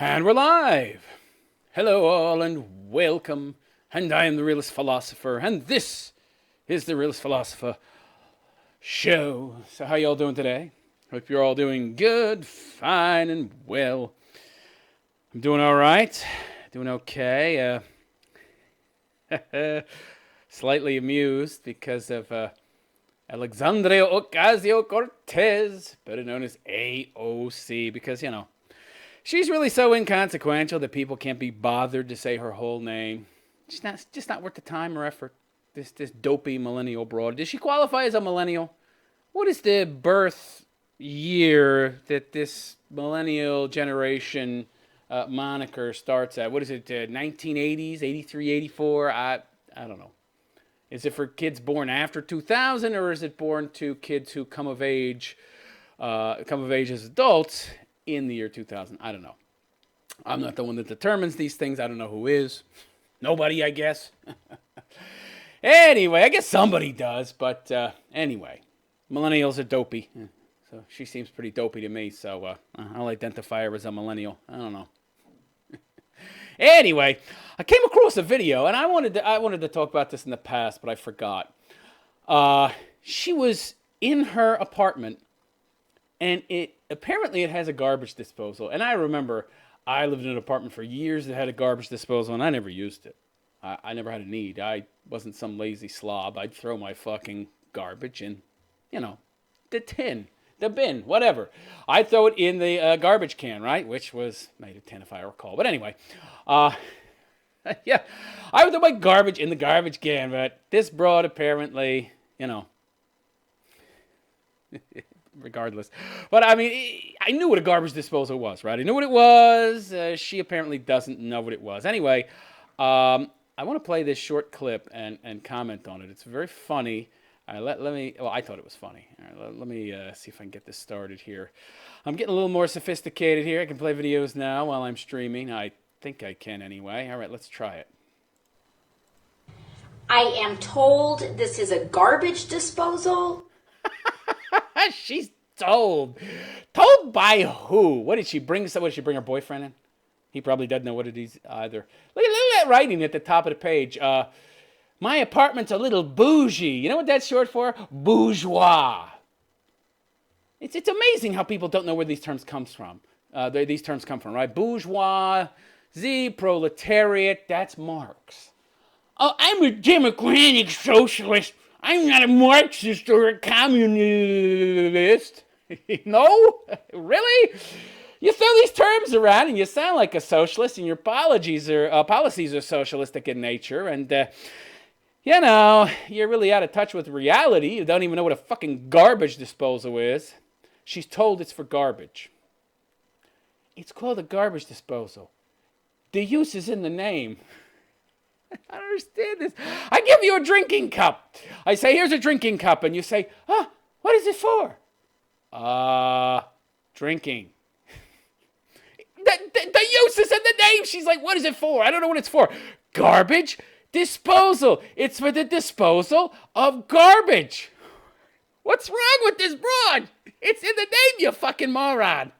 And we're live! Hello all and welcome. And I am the Realist Philosopher, and this is the Realist Philosopher Show. So how y'all doing today? Hope you're all doing good, fine, and well. I'm doing alright. Doing okay. Slightly amused because of Alexandria Ocasio-Cortez, better known as AOC, because, she's really so inconsequential that people can't be bothered to say her whole name. She's just not worth the time or effort. This dopey millennial broad. Does she qualify as a millennial? What is the birth year that this millennial generation moniker starts at? What is it, 1980s, 83, 84? I don't know. Is it for kids born after 2000, or is it born to kids who come of age as adults in the year 2000? I don't know. I'm not the one that determines these things. I don't know who is. Nobody, I guess. Anyway, I guess somebody does. But anyway, millennials are dopey. So she seems pretty dopey to me. So I'll identify her as a millennial. I don't know. Anyway, I came across a video, and I wanted to talk about this in the past, but I forgot. She was in her apartment, and apparently it has a garbage disposal. And I remember I lived in an apartment for years that had a garbage disposal, and I never used it. I never had a need. I wasn't some lazy slob. I'd throw my fucking garbage in, the tin, the bin, whatever. I'd throw it in the garbage can, right? Which was made of tin, if I recall. But anyway, yeah, I would throw my garbage in the garbage can, but this broad apparently, regardless. But I mean, I knew what a garbage disposal was, right? I knew what it was. She apparently doesn't know what it was. Anyway, I want to play this short clip and comment on it. It's very funny. I thought it was funny. All right, let me see if I can get this started here. I'm getting a little more sophisticated here. I can play videos now while I'm streaming. I think I can anyway. All right, let's try it. I am told this is a garbage disposal. She's told. Told by who? What did she bring? What did she bring her boyfriend in? He probably doesn't know what it is either. Look at that writing at the top of the page. My apartment's a little bougie. You know what that's short for? Bourgeois. It's amazing how people don't know where these terms come from. These terms come from, right? Bourgeoisie, proletariat. That's Marx. Oh, I'm a democratic socialist. I'm not a Marxist or a communist. No? Really? You throw these terms around and you sound like a socialist, and your policies are socialistic in nature, and you're really out of touch with reality. You don't even know what a fucking garbage disposal is. She's told it's for garbage. It's called a garbage disposal. The use is in the name. I don't understand this. I give you a drinking cup. I say, here's a drinking cup. And you say, what is it for? Drinking. The use is in the name. She's like, what is it for? I don't know what it's for. Garbage disposal. It's for the disposal of garbage. What's wrong with this broad? It's in the name, you fucking moron.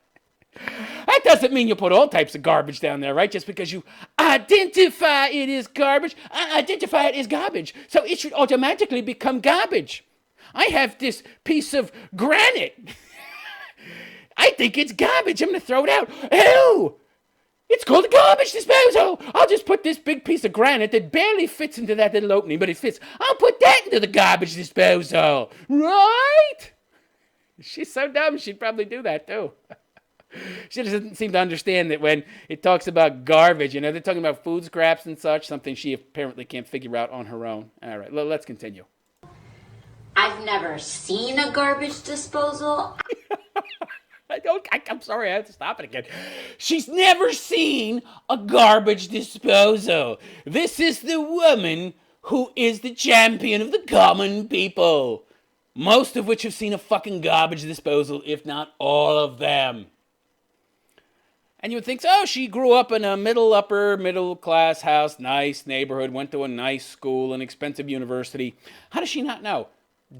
That doesn't mean you put all types of garbage down there, right? Just because you identify it as garbage, I identify it as garbage. So it should automatically become garbage. I have this piece of granite. I think it's garbage. I'm going to throw it out. Ew! It's called a garbage disposal. I'll just put this big piece of granite that barely fits into that little opening, but it fits. I'll put that into the garbage disposal. Right? She's so dumb, she'd probably do that too. She doesn't seem to understand that when it talks about garbage, they're talking about food scraps and such, something she apparently can't figure out on her own. All right, let's continue. I've never seen a garbage disposal. I'm sorry, I have to stop it again. She's never seen a garbage disposal. This is the woman who is the champion of the common people. Most of which have seen a fucking garbage disposal, if not all of them. And you would think, she grew up in a middle class house, nice neighborhood, went to a nice school, an expensive university. How does she not know?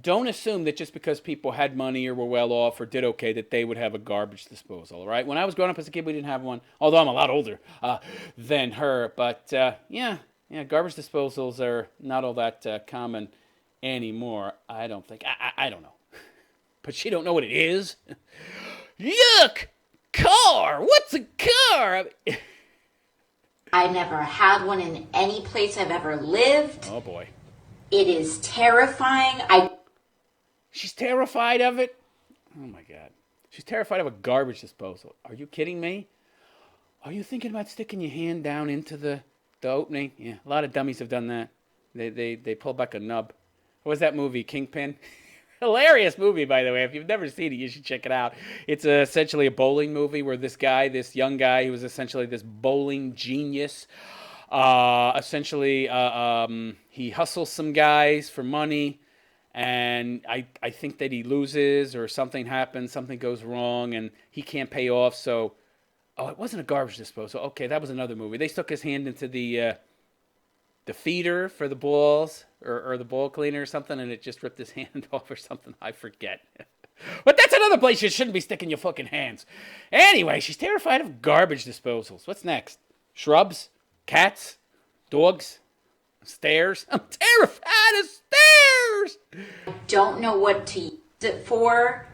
don't assume that just because people had money or were well off or did okay that they would have a garbage disposal, all right? When I was growing up as a kid, we didn't have one, although I'm a lot older than her. But yeah, garbage disposals are not all that common anymore, I don't think. I don't know. But she don't know what it is. Yuck! Car! What's a car? I never had one in any place I've ever lived. Oh, boy. It is terrifying. She's terrified of it? Oh, my God. She's terrified of a garbage disposal. Are you kidding me? Are you thinking about sticking your hand down into the opening? Yeah, a lot of dummies have done that. They pull back a nub. What was that movie, Kingpin? Hilarious movie, by the way. If you've never seen it, you should check it out. It's essentially a bowling movie where this young guy, he was essentially this bowling genius. He hustles some guys for money, and I think that he loses or something happens, something goes wrong, and he can't pay off. So, it wasn't a garbage disposal. Okay, that was another movie. They stuck his hand into the feeder for the balls or the ball cleaner or something, and it just ripped his hand off or something. I forget. But that's another place you shouldn't be sticking your fucking hands. Anyway, she's terrified of garbage disposals. What's next? Shrubs? Cats? Dogs? Stairs? I'm terrified of stairs! don't know what to use it for.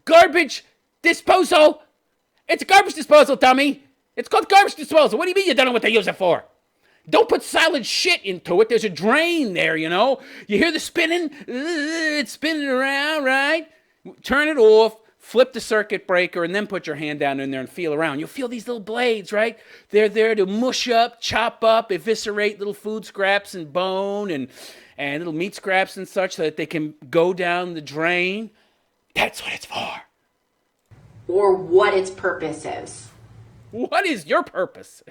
Garbage disposal! It's a garbage disposal, dummy! It's called garbage disposal. What do you mean you don't know what to use it for? Don't put solid shit into it. There's a drain there, you know? You hear the spinning? It's spinning around, right? Turn it off, flip the circuit breaker, and then put your hand down in there and feel around. You'll feel these little blades, right? They're there to mush up, chop up, eviscerate little food scraps and bone and little meat scraps and such so that they can go down the drain. That's what it's for. Or what its purpose is. What is your purpose?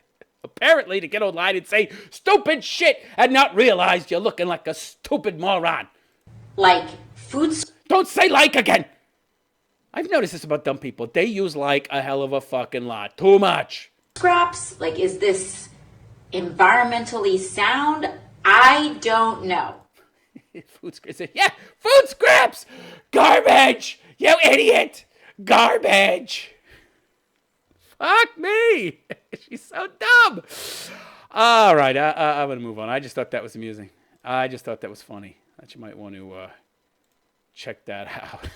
Apparently to get online and say stupid shit and not realize you're looking like a stupid moron. Like food... Don't say like again. I've noticed this about dumb people. They use like a hell of a fucking lot. Too much. Scraps? Like, is this environmentally sound? I don't know. Food scraps. Yeah, food scraps. Garbage. You idiot. Garbage. Fuck me. She's so dumb. All right, I'm going to move on. I just thought that was amusing. I just thought that was funny. That you might want to check that out.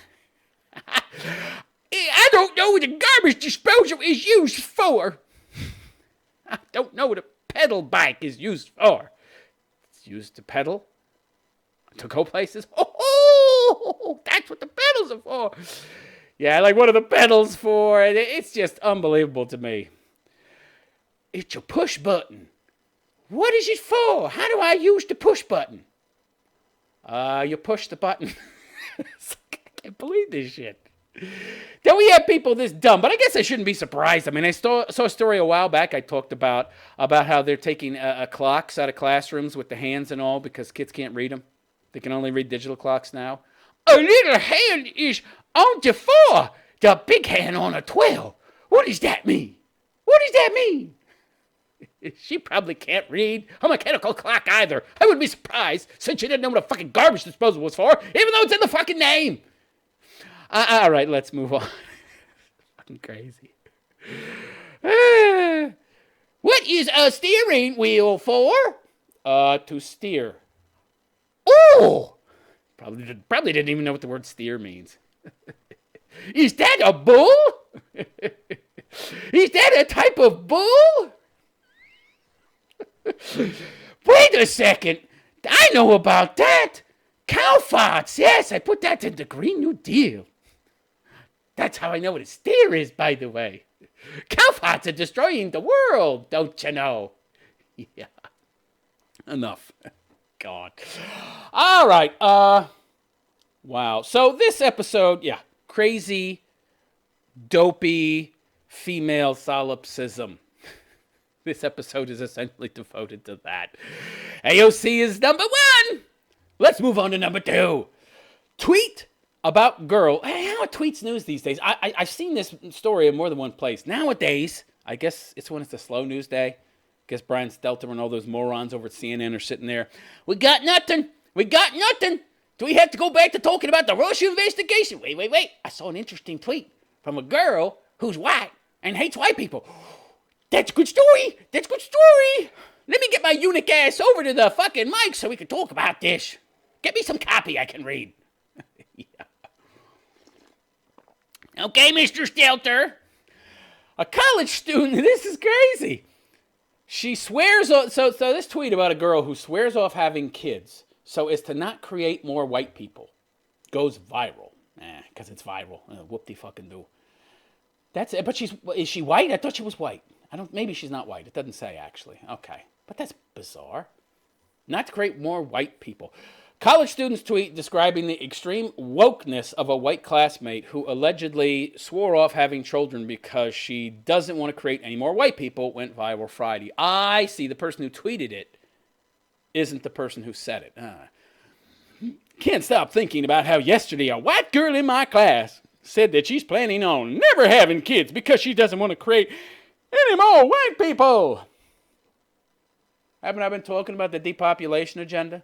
I don't know what a garbage disposal is used for. I don't know what a pedal bike is used for. It's used to pedal, to go places. Oh, that's what the pedals are for. Yeah, like what are the pedals for? It's just unbelievable to me. It's a push button. What is it for? How do I use the push button? You push the button. I can't believe this shit. Don't we have people this dumb? But I guess I shouldn't be surprised. I mean, I saw a story a while back. I talked about how they're taking clocks out of classrooms with the hands and all because kids can't read them. They can only read digital clocks now. A little hand is on the 4, the big hand on a 12. What does that mean? What does that mean? She probably can't read a mechanical clock either. I wouldn't be surprised since she didn't know what a fucking garbage disposal was for, even though it's in the fucking name. All right, let's move on. Fucking crazy. What is a steering wheel for? To steer. Oh! Probably didn't even know what the word steer means. Is that a bull? Is that a type of bull? Wait a second. I know about that. Cow farts. Yes, I put that in the Green New Deal. That's how I know what a steer is, by the way. Cow farts are destroying the world, don't you know? Yeah. Enough. God. All right. Wow. So this episode, yeah, crazy, dopey, female solipsism. This episode is essentially devoted to that. AOC is number 1. Let's move on to number 2. Tweet about girl. Hey, how are tweets news these days? I've seen this story in more than one place. Nowadays, I guess it's when it's a slow news day. I guess Brian Stelter and all those morons over at CNN are sitting there. We got nothing. We got nothing. Do we have to go back to talking about the Russia investigation? Wait. I saw an interesting tweet from a girl who's white and hates white people. That's a good story. Let me get my eunuch ass over to the fucking mic so we can talk about this. Get me some copy I can read. Yeah. Okay, Mr. Stelter. A college student, this is crazy. She swears, so this tweet about a girl who swears off having kids so as to not create more white people goes viral. Because it's viral. Whoop-de-fucking-do. That's it. But is she white? I thought she was white. Maybe she's not white. It doesn't say, actually. Okay. But that's bizarre. Not to create more white people. College students tweet describing the extreme wokeness of a white classmate who allegedly swore off having children because she doesn't want to create any more white people went viral Friday. I see the person who tweeted it isn't the person who said it. Can't stop thinking about how yesterday a white girl in my class said that she's planning on never having kids because she doesn't want to create any more white people. Haven't I been talking about the depopulation agenda?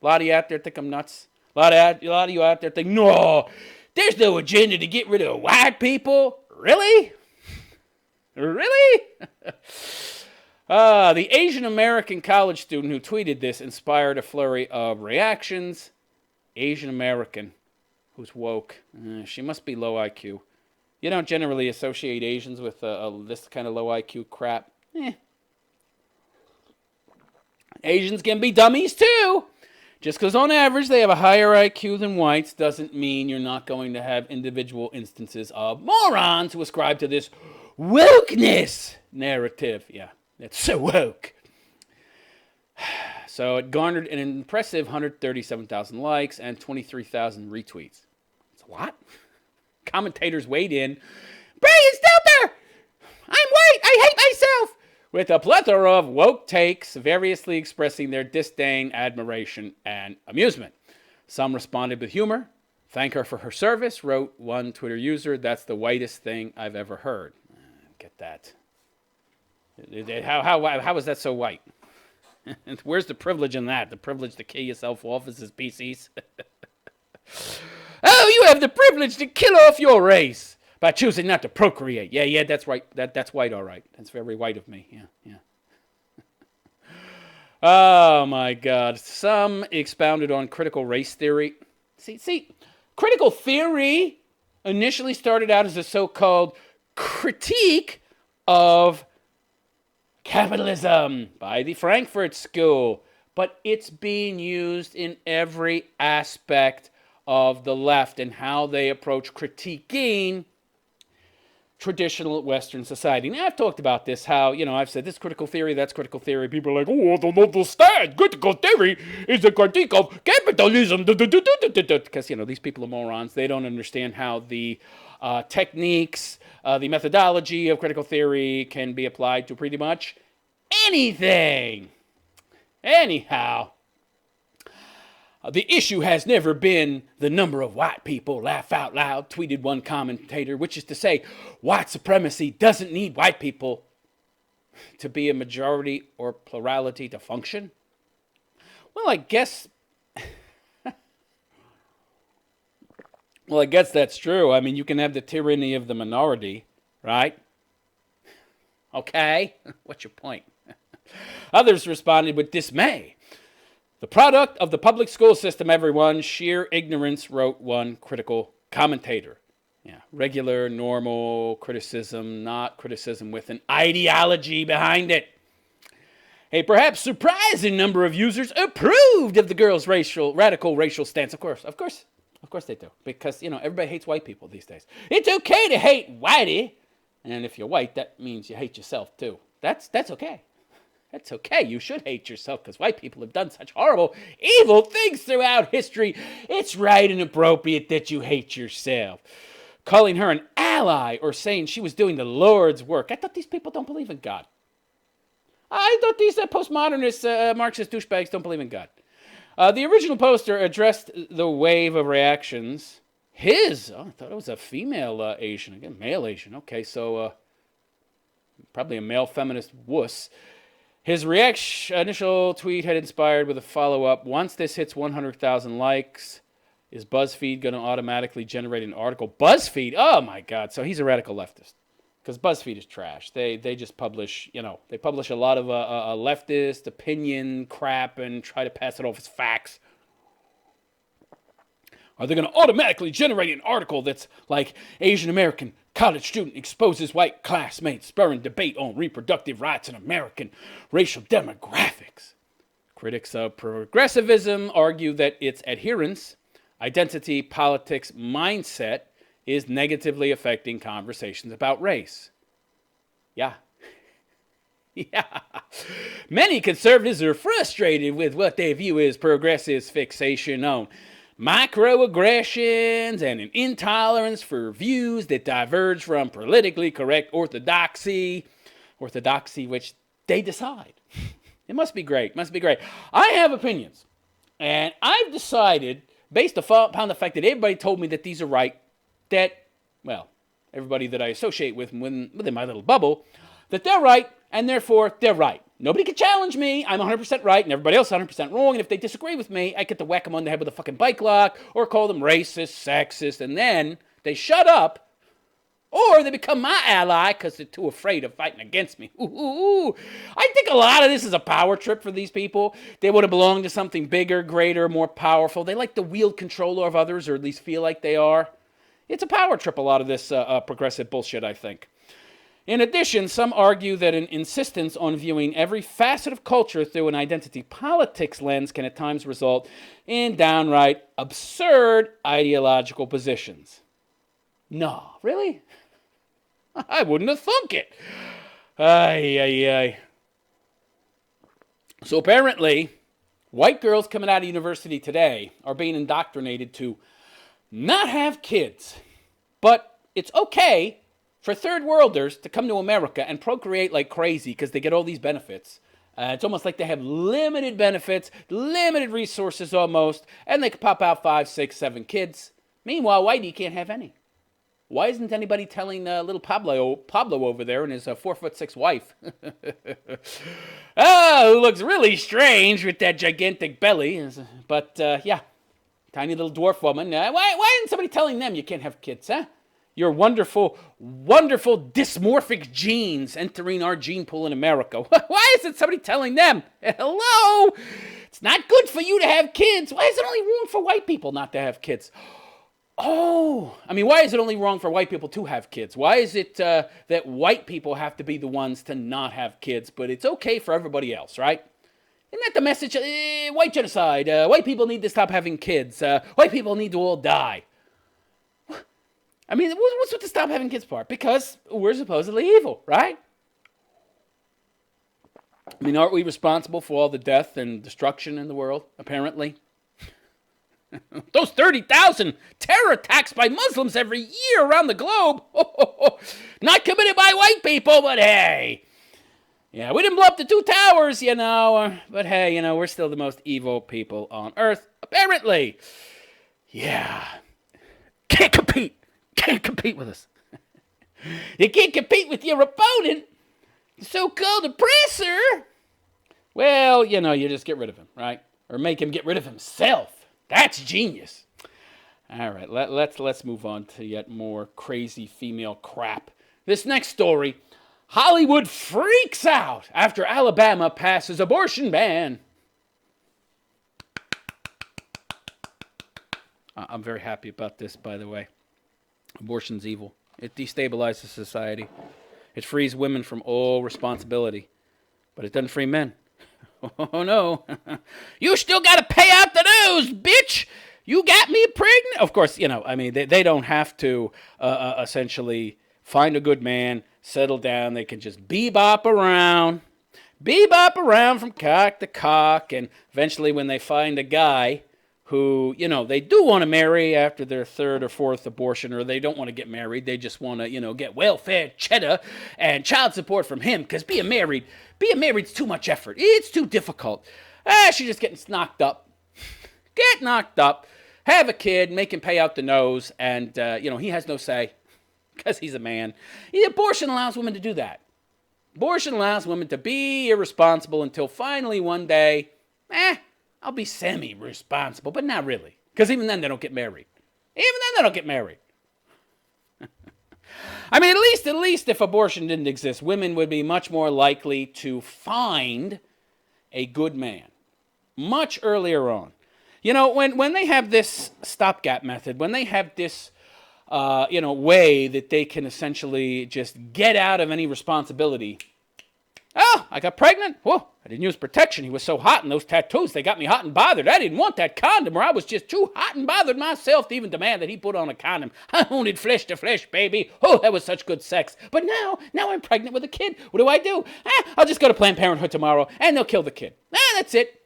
A lot of you out there think I'm nuts. A lot of you out there think, no, there's no agenda to get rid of white people. Really? Really? The Asian American college student who tweeted this inspired a flurry of reactions. Asian American who's woke. She must be low IQ. You don't generally associate Asians with this kind of low IQ crap. Asians can be dummies too. Just because on average they have a higher IQ than whites doesn't mean you're not going to have individual instances of morons who ascribe to this wokeness narrative. Yeah, it's so woke. So it garnered an impressive 137,000 likes and 23,000 retweets. It's a lot. Commentators weighed in. Brian Stelter! I'm white! I hate myself! With a plethora of woke takes, variously expressing their disdain, admiration, and amusement. Some responded with humor. Thank her for her service, wrote one Twitter user. That's the whitest thing I've ever heard. Get that. How is that so white? Where's the privilege in that? The privilege to kill yourself off as his PCs? Oh, you have the privilege to kill off your race by choosing not to procreate. Yeah, that's right. That's white, all right. That's very white of me. Yeah. Oh, my God. Some expounded on critical race theory. See, critical theory initially started out as a so-called critique of capitalism by the Frankfurt School, but it's being used in every aspect of the left and how they approach critiquing traditional Western society. Now, I've talked about this, how, I've said this critical theory, that's critical theory. People are like, oh, I don't understand. Critical theory is a critique of capitalism. Because, these people are morons. They don't understand how the techniques, the methodology of critical theory can be applied to pretty much anything. Anyhow, the issue has never been the number of white people, laugh out loud, tweeted one commentator, which is to say, white supremacy doesn't need white people to be a majority or plurality to function. Well, I guess that's true. I mean, you can have the tyranny of the minority, right? Okay, what's your point? Others responded with dismay. The product of the public school system, everyone, sheer ignorance, wrote one critical commentator. Yeah, regular, normal criticism, not criticism with an ideology behind it. A perhaps surprising number of users approved of the girl's radical racial stance. Of course they do. Because, everybody hates white people these days. It's okay to hate whitey. And if you're white, that means you hate yourself too. That's okay. That's okay. You should hate yourself because white people have done such horrible, evil things throughout history. It's right and appropriate that you hate yourself. Calling her an ally or saying she was doing the Lord's work. I thought these people don't believe in God. I thought these postmodernist Marxist douchebags don't believe in God. The original poster addressed the wave of reactions. I thought it was a female Asian. Again, male Asian. Okay, so probably a male feminist wuss. His initial tweet had inspired with a follow-up. Once this hits 100,000 likes, is BuzzFeed going to automatically generate an article? BuzzFeed? Oh, my God. So he's a radical leftist. Because BuzzFeed is trash. They just publish, they publish a lot of leftist opinion crap and try to pass it off as facts. Are they going to automatically generate an article that's like Asian American college student exposes white classmates, spurring debate on reproductive rights in American racial demographics? Critics of progressivism argue that its adherents' identity politics mindset is negatively affecting conversations about race. Yeah. Yeah. Many conservatives are frustrated with what they view as progressives' fixation on microaggressions and an intolerance for views that diverge from politically correct orthodoxy which they decide. It must be great. I have opinions, and I've decided, based upon the fact that everybody told me that these are right, that, well, everybody that I associate with within my little bubble, that they're right, and therefore they're right. Nobody can challenge me. I'm 100% right, and everybody else is 100% wrong, and if they disagree with me, I get to whack them on the head with a fucking bike lock, or call them racist, sexist, and then they shut up, or they become my ally because they're too afraid of fighting against me. Ooh. I think a lot of this is a power trip for these people. They want to belong to something bigger, greater, more powerful. They like to wield control of others, or at least feel like they are. It's a power trip, a lot of this progressive bullshit, I think. In addition, some argue that an insistence on viewing every facet of culture through an identity politics lens can at times result in downright absurd ideological positions. No, really? I wouldn't have thunk it. Ay. So apparently, white girls coming out of university today are being indoctrinated to not have kids. But it's okay for third worlders to come to America and procreate like crazy because they get all these benefits. It's almost like they have limited benefits, limited resources almost, and they can pop out 5, 6, 7 kids. Meanwhile, whitey can't have any. Why isn't anybody telling little Pablo over there and his 4'6" wife? Who looks really strange with that gigantic belly. But yeah, tiny little dwarf woman. Why isn't somebody telling them you can't have kids, huh? Your wonderful, wonderful dysmorphic genes entering our gene pool in America. Why isn't somebody telling them? Hello? It's not good for you to have kids. Why is it only wrong for white people not to have kids? Oh, I mean, why is it only wrong for white people to have kids? Why is it that white people have to be the ones to not have kids, but it's okay for everybody else, right? Isn't that the message? White genocide. White people need to stop having kids. White people need to all die. I mean, what's with the stop having kids part? Because we're supposedly evil, right? I mean, aren't we responsible for all the death and destruction in the world, apparently? Those 30,000 terror attacks by Muslims every year around the globe. Not committed by white people, but hey. Yeah, we didn't blow up the 2 towers, but hey, we're still the most evil people on earth, apparently. Yeah. Can't compete with us. You can't compete with your opponent, the so-called oppressor. Well, you just get rid of him, right? Or make him get rid of himself. That's genius. All right, let's move on to yet more crazy female crap. This next story, Hollywood freaks out after Alabama passes abortion ban. I'm very happy about this, by the way. Abortion's evil. It destabilizes society. It frees women from all responsibility. But it doesn't free men. Oh, no. You still got to pay out the dues, bitch. You got me pregnant. Of course, they don't have to essentially find a good man, settle down. They can just bebop around from cock to cock. And eventually when they find a guy who, they do want to marry after their 3rd or 4th abortion, or they don't want to get married. They just want to, get welfare cheddar and child support from him, because being married's too much effort. It's too difficult. She just gets knocked up. Get knocked up, have a kid, make him pay out the nose, and, he has no say, because he's a man. The abortion allows women to do that. Abortion allows women to be irresponsible until finally one day, I'll be semi-responsible, but not really. Because even then they don't get married. I mean, at least if abortion didn't exist, women would be much more likely to find a good man much earlier on. You know, when they have this stopgap method, when they have this, way that they can essentially just get out of any responsibility. Oh, I got pregnant? Whoa, I didn't use protection. He was so hot, and those tattoos, they got me hot and bothered. I didn't want that condom, or I was just too hot and bothered myself to even demand that he put on a condom. I wanted flesh to flesh, baby. Oh, that was such good sex. But now I'm pregnant with a kid. What do? I'll just go to Planned Parenthood tomorrow, and they'll kill the kid. That's it.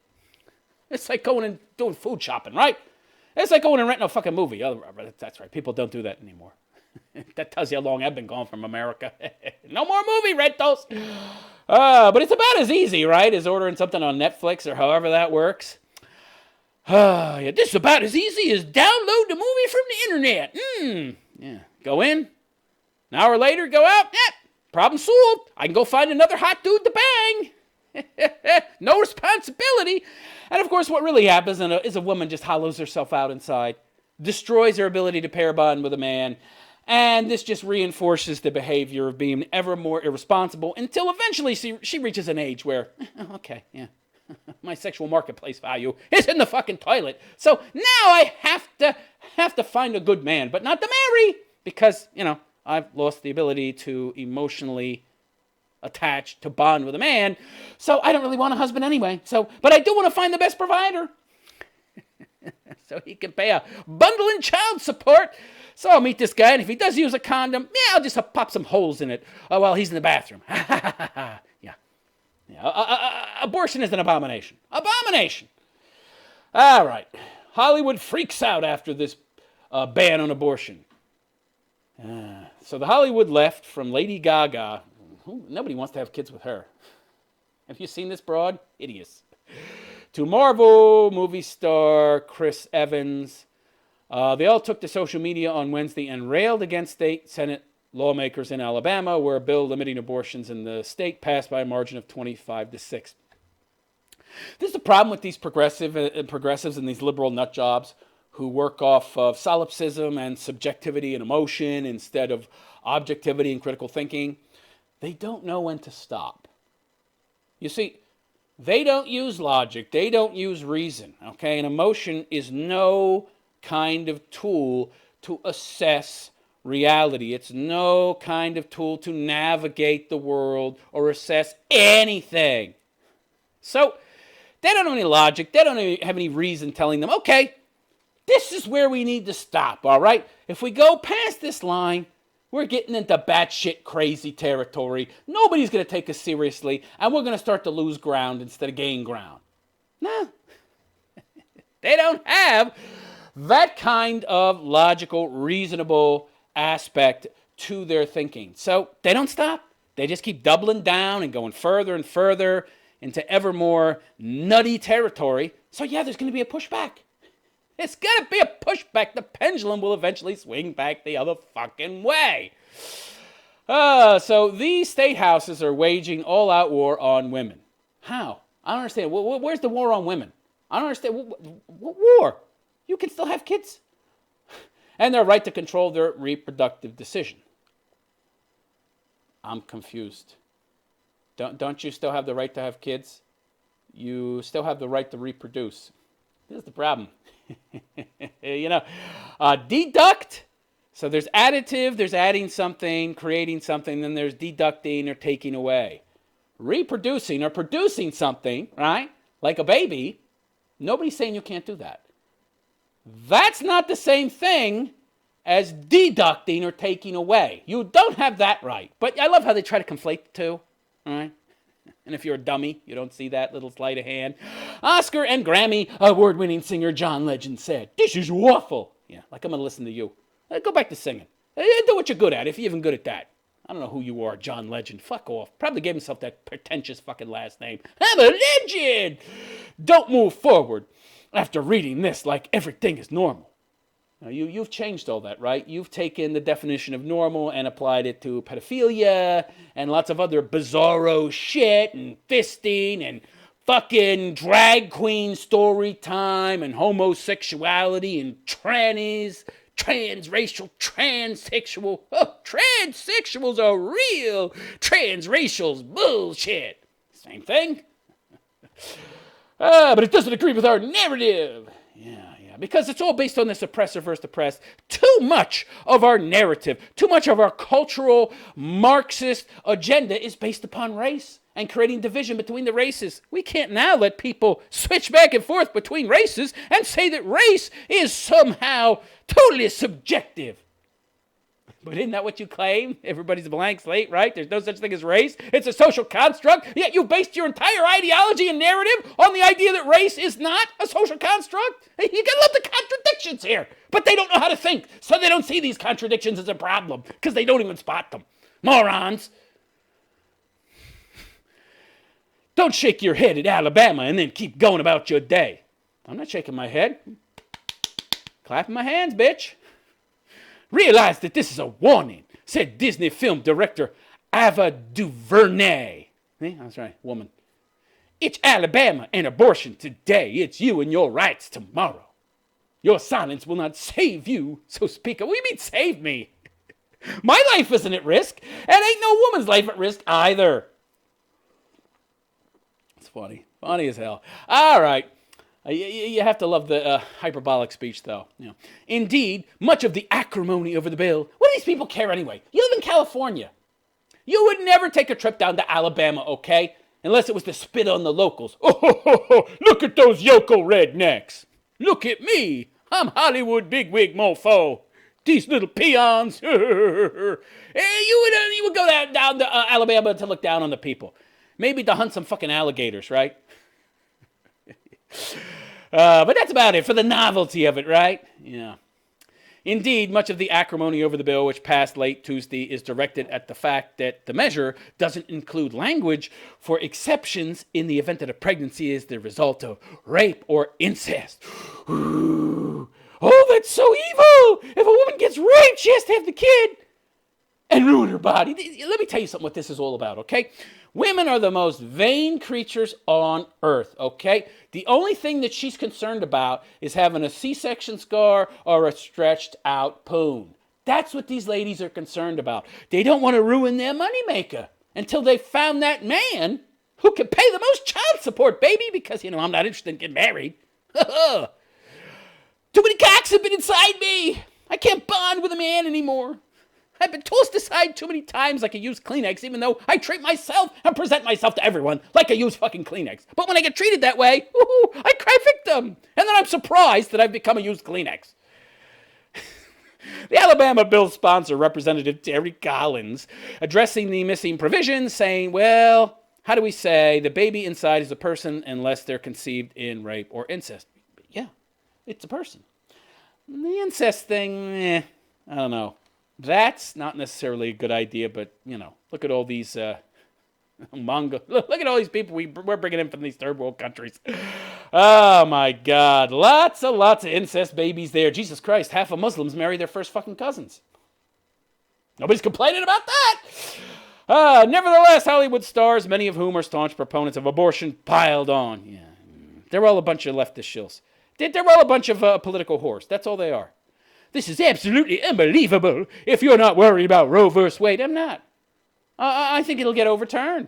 It's like going and doing food shopping, right? It's like going and renting a fucking movie. That's right. People don't do that anymore. That tells you how long I've been gone from America. No more movie rentals. But it's about as easy, right, as ordering something on Netflix or however that works. Yeah, this is about as easy as download the movie from the internet. Yeah. Go in. An hour later, go out. Problem solved. I can go find another hot dude to bang. No responsibility. And of course, what really happens is a woman just hollows herself out inside, destroys her ability to pair bond with a man, and this just reinforces the behavior of being ever more irresponsible until eventually she reaches an age where, okay, yeah, my sexual marketplace value is in the fucking toilet. So now I have to find a good man, but not to marry, because, I've lost the ability to emotionally attach to bond with a man, so I don't really want a husband anyway. But I do want to find the best provider, so he can pay a bundle in child support. So I'll meet this guy, and if he does use a condom, I'll just pop some holes in it while he's in the bathroom. Yeah. Abortion is an abomination. Abomination. All right. Hollywood freaks out after this ban on abortion. So the Hollywood left from Lady Gaga. Nobody wants to have kids with her. Have you seen this broad? Hideous. To Marvel movie star Chris Evans. They all took to social media on Wednesday and railed against state Senate lawmakers in Alabama, where a bill limiting abortions in the state passed by a margin of 25-6. This is the problem with these progressives and these liberal nut jobs who work off of solipsism and subjectivity and emotion instead of objectivity and critical thinking. They don't know when to stop. You see, they don't use logic. They don't use reason, okay? And emotion is no kind of tool to assess reality. It's no kind of tool to navigate the world or assess anything. So they don't have any logic. They don't have any reason telling them, okay, this is where we need to stop, all right? If we go past this line, we're getting into batshit crazy territory. Nobody's going to take us seriously, and we're going to start to lose ground instead of gain ground. No. They don't have that kind of logical, reasonable aspect to their thinking. So they don't stop. They just keep doubling down and going further and further into ever more nutty territory. So yeah, there's going to be a pushback. It's going to be a pushback. The pendulum will eventually swing back the other fucking way. So these state houses are waging all-out war on women. How? I don't understand. Where's the war on women? I don't understand. What war? You can still have kids. And their right to control their reproductive decision. I'm confused. Don't you still have the right to have kids? You still have the right to reproduce. This is the problem. Deduct. So there's additive, there's adding something, creating something, then there's deducting or taking away. Reproducing or producing something, right? Like a baby, nobody's saying you can't do that. That's not the same thing as deducting or taking away. You don't have that right. But I love how they try to conflate the two, all right? And if you're a dummy, you don't see that little sleight of hand. Oscar and Grammy award-winning singer John Legend said, "This is awful." Yeah, like I'm going to listen to you. Go back to singing. Do what you're good at, if you're even good at that. I don't know who you are, John Legend. Fuck off. Probably gave himself that pretentious fucking last name. I'm a legend! Don't move forward after reading this like everything is normal. Now, you've changed all that, right? You've taken the definition of normal and applied it to pedophilia and lots of other bizarro shit and fisting and fucking drag queen story time and homosexuality and transracial, transsexual. Oh, transsexuals are real. Transracial's bullshit. Same thing. But it doesn't agree with our narrative. Yeah, because it's all based on this oppressor versus oppressed. Too much of our narrative, too much of our cultural Marxist agenda is based upon race and creating division between the races. We can't now let people switch back and forth between races and say that race is somehow totally subjective. But isn't that what you claim? Everybody's a blank slate, right? There's no such thing as race. It's a social construct. Yet you based your entire ideology and narrative on the idea that race is not a social construct. You gotta love the contradictions here. But they don't know how to think, so they don't see these contradictions as a problem, because they don't even spot them. Morons. Don't shake your head at Alabama and then keep going about your day. I'm not shaking my head. Clapping my hands, bitch. Realize that this is a warning, said Disney film director Ava DuVernay. That's right, woman. It's Alabama and abortion today. It's you and your rights tomorrow. Your silence will not save you, so speak up. What do you mean save me? My life isn't at risk, and ain't no woman's life at risk either. It's funny. Funny as hell. All right. You have to love the hyperbolic speech, though. Indeed, much of the acrimony over the bill. What do these people care anyway? You live in California. You would never take a trip down to Alabama, okay? Unless it was to spit on the locals. Oh, look at those yokel rednecks. Look at me. I'm Hollywood bigwig mofo. These little peons. You would go down to Alabama to look down on the people. Maybe to hunt some fucking alligators, right? But that's about it for the novelty of it, right? Yeah. Indeed, much of the acrimony over the bill, which passed late Tuesday, is directed at the fact that the measure doesn't include language for exceptions in the event that a pregnancy is the result of rape or incest. Ooh. Oh, that's so evil! If a woman gets raped, she has to have the kid and ruin her body. Let me tell you something what this is all about, okay? Women are the most vain creatures on earth, okay? The only thing that she's concerned about is having a C-section scar or a stretched out poon. That's what these ladies are concerned about. They don't want to ruin their moneymaker until they found that man who can pay the most child support, baby, because, I'm not interested in getting married. Too many cocks have been inside me. I can't bond with a man anymore. I've been tossed aside too many times like a used Kleenex, even though I treat myself and present myself to everyone like a used fucking Kleenex. But when I get treated that way, I cry victim. And then I'm surprised that I've become a used Kleenex. The Alabama bill sponsor, Representative Terry Collins, addressing the missing provisions, saying, well, how do we say the baby inside is a person unless they're conceived in rape or incest? Yeah, it's a person. The incest thing, I don't know. That's not necessarily a good idea, but, look at all these look at all these people we're bringing in from these third world countries. Oh, my God. Lots of incest babies there. Jesus Christ, half of Muslims marry their first fucking cousins. Nobody's complaining about that. Nevertheless, Hollywood stars, many of whom are staunch proponents of abortion, piled on. Yeah, they're all a bunch of leftist shills. They're all a bunch of political whores. That's all they are. This is absolutely unbelievable if you're not worried about Roe versus Wade. I'm not. I think it'll get overturned.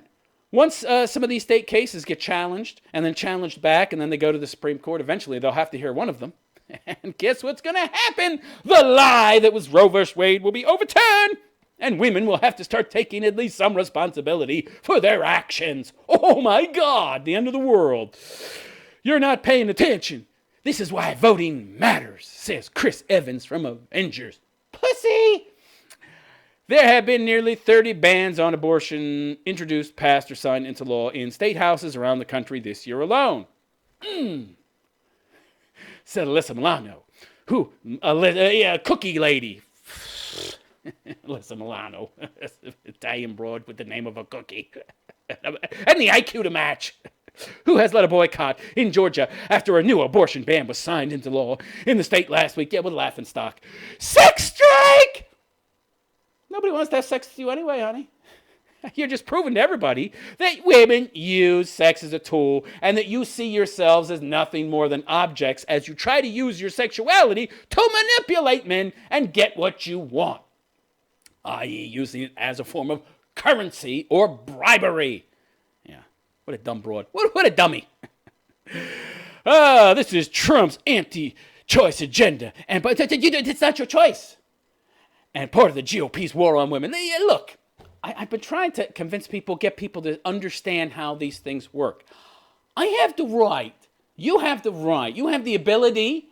Once some of these state cases get challenged and then challenged back and then they go to the Supreme Court, eventually they'll have to hear one of them. And guess what's going to happen? The lie that was Roe versus Wade will be overturned. And women will have to start taking at least some responsibility for their actions. Oh my God, the end of the world. You're not paying attention. This is why voting matters, says Chris Evans from Avengers. Pussy! There have been nearly 30 bans on abortion introduced, passed, or signed into law in state houses around the country this year alone. Said Alyssa Milano, cookie lady. Alyssa Milano, Italian broad with the name of a cookie. And the IQ to match. who has led a boycott in Georgia after a new abortion ban was signed into law in the state last week. Yeah, with a laughing stock. Sex strike! Nobody wants to have sex with you anyway, honey. You're just proving to everybody that women use sex as a tool and that you see yourselves as nothing more than objects as you try to use your sexuality to manipulate men and get what you want, i.e. using it as a form of currency or bribery. Yeah, what a dumb broad. What a dummy. This is Trump's anti-choice agenda, but it's not your choice. And part of the GOP's war on women. Look, I've been trying to convince people, get people to understand how these things work. I have the right, you have the right, you have the ability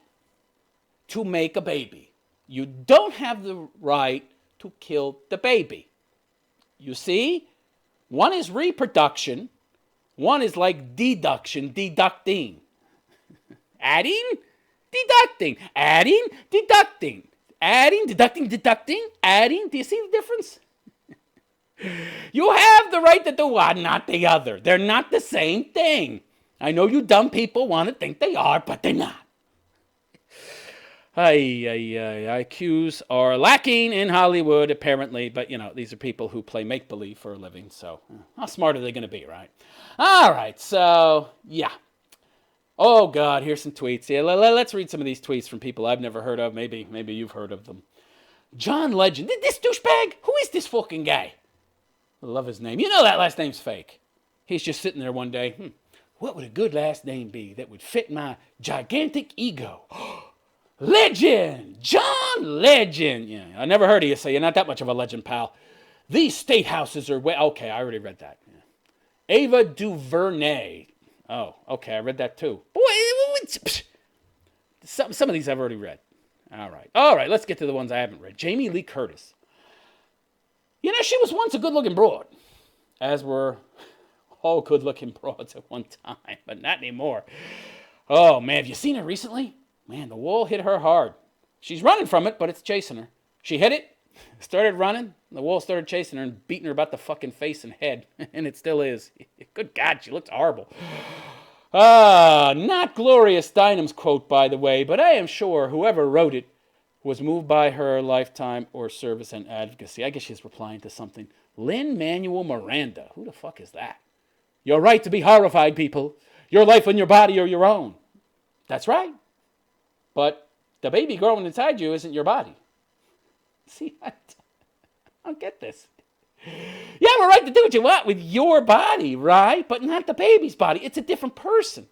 to make a baby. You don't have the right to kill the baby. You see? One is reproduction, one is like deducting. Adding, deducting, adding, deducting, adding, deducting, adding. Do you see the difference? You have the right to do one, not the other. They're not the same thing. I know you dumb people want to think they are, but they're not. IQs are lacking in Hollywood, apparently, but, these are people who play make-believe for a living, so how smart are they going to be, right? All right, so, yeah. Oh, God, here's some tweets. Yeah, let's read some of these tweets from people I've never heard of. Maybe you've heard of them. John Legend. This douchebag? Who is this fucking guy? I love his name. You know that last name's fake. He's just sitting there one day. What would a good last name be that would fit my gigantic ego? Legend! John Legend! Yeah, I never heard of you, so you're not that much of a legend, pal. These state houses are... Okay, I already read that. Yeah. Ava DuVernay. Oh, okay, I read that too. Boy, some of these I've already read. All right, let's get to the ones I haven't read. Jamie Lee Curtis. She was once a good-looking broad, as were all good-looking broads at one time, but not anymore. Oh, man, have you seen her recently? Man, the wall hit her hard. She's running from it, but it's chasing her. She hit it, started running, the wall started chasing her and beating her about the fucking face and head, and it still is. Good God, she looks horrible. Not Gloria Steinem's quote, by the way, but I am sure whoever wrote it was moved by her lifetime or service and advocacy. I guess she's replying to something. Lin-Manuel Miranda. Who the fuck is that? Your right to be horrified, people. Your life and your body are your own. That's right. But the baby growing inside you isn't your body. See, I don't get this. You have a right to do what you want with your body, right? But not the baby's body. It's a different person.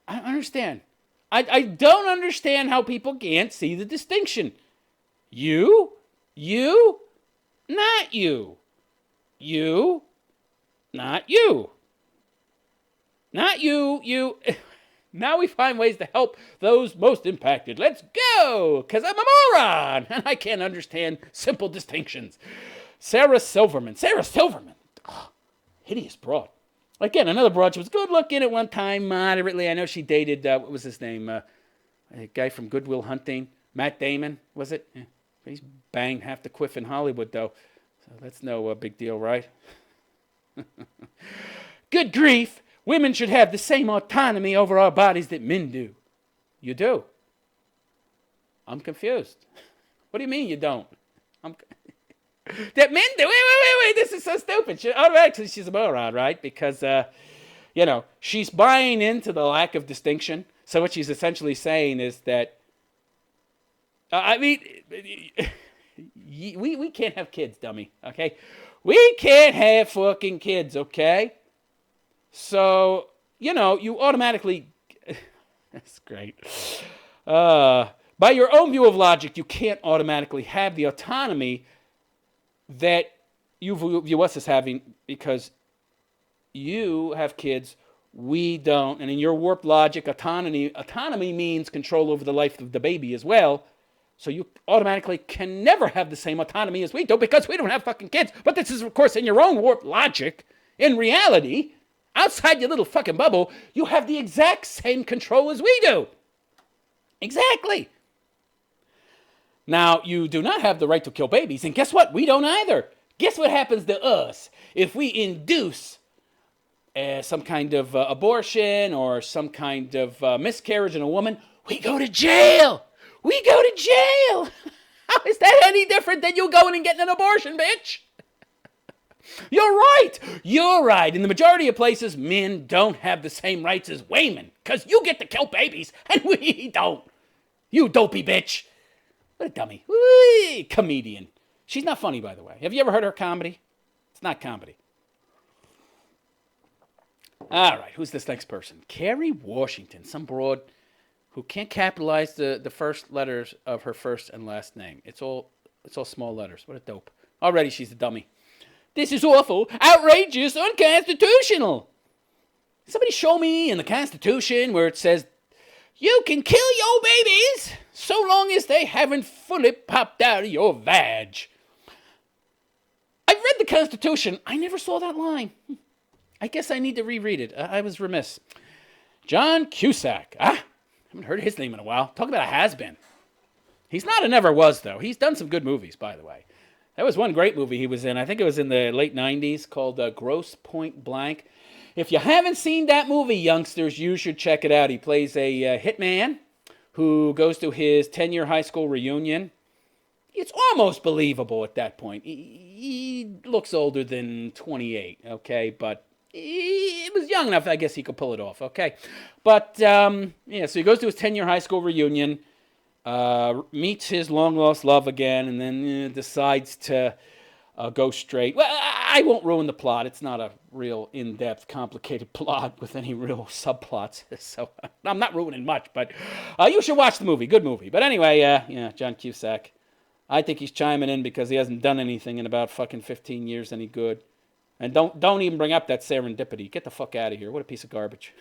I understand. I don't understand how people can't see the distinction. You, not you. You, not you. Not you. Now we find ways to help those most impacted. Let's go, because I'm a moron, and I can't understand simple distinctions. Sarah Silverman. Oh, hideous broad. Again, another broad. She was good looking at one time, moderately. I know she dated, what was his name? A guy from Good Will Hunting. Matt Damon, was it? Yeah. He's banged half the quiff in Hollywood, though. So that's no big deal, right? Good grief. Women should have the same autonomy over our bodies that men do. You do. I'm confused. What do you mean you don't? That men do? Wait. This is so stupid. Automatically, she's a moron, right? Because, she's buying into the lack of distinction. So what she's essentially saying is that, we can't have kids, dummy, okay? We can't have fucking kids, okay? So, you automatically... That's great. By your own view of logic, you can't automatically have the autonomy that you view us as having because you have kids, we don't. And in your warped logic, autonomy means control over the life of the baby as well. So you automatically can never have the same autonomy as we do because we don't have fucking kids. But this is, of course, in your own warped logic. In reality, outside your little fucking bubble, you have the exact same control as we do. Exactly. Now, you do not have the right to kill babies, and guess what? We don't either. Guess what happens to us if we induce some kind of abortion or some kind of miscarriage in a woman, we go to jail. We go to jail. How is that any different than you going and getting an abortion, bitch? You're right. You're right. In the majority of places, men don't have the same rights as women because you get to kill babies and we don't. You dopey bitch. What a dummy. Whee! Comedian. She's not funny, by the way. Have you ever heard her comedy? It's not comedy. All right, who's this next person? Carrie Washington, some broad who can't capitalize the first letters of her first and last name. It's all small letters. What a dope. Already she's a dummy. This is awful, outrageous, unconstitutional. Somebody show me in the Constitution where it says, you can kill your babies so long as they haven't fully popped out of your vag. I've read the Constitution. I never saw that line. I guess I need to reread it. I was remiss. John Cusack. I haven't heard his name in a while. Talk about a has-been. He's not a never was, though. He's done some good movies, by the way. There was one great movie he was in. I think it was in the late 90s called Gross Point Blank. If you haven't seen that movie, youngsters, you should check it out. He plays a hitman who goes to his 10-year high school reunion. It's almost believable at that point. He looks older than 28, okay? But he was young enough, I guess he could pull it off, okay? But, so he goes to his 10-year high school reunion. Meets his long-lost love again, and then decides to go straight. Well, I won't ruin the plot. It's not a real in-depth, complicated plot with any real subplots, so I'm not ruining much, but you should watch the movie. Good movie. But anyway, John Cusack. I think he's chiming in because he hasn't done anything in about fucking 15 years any good. And don't even bring up that serendipity. Get the fuck out of here. What a piece of garbage.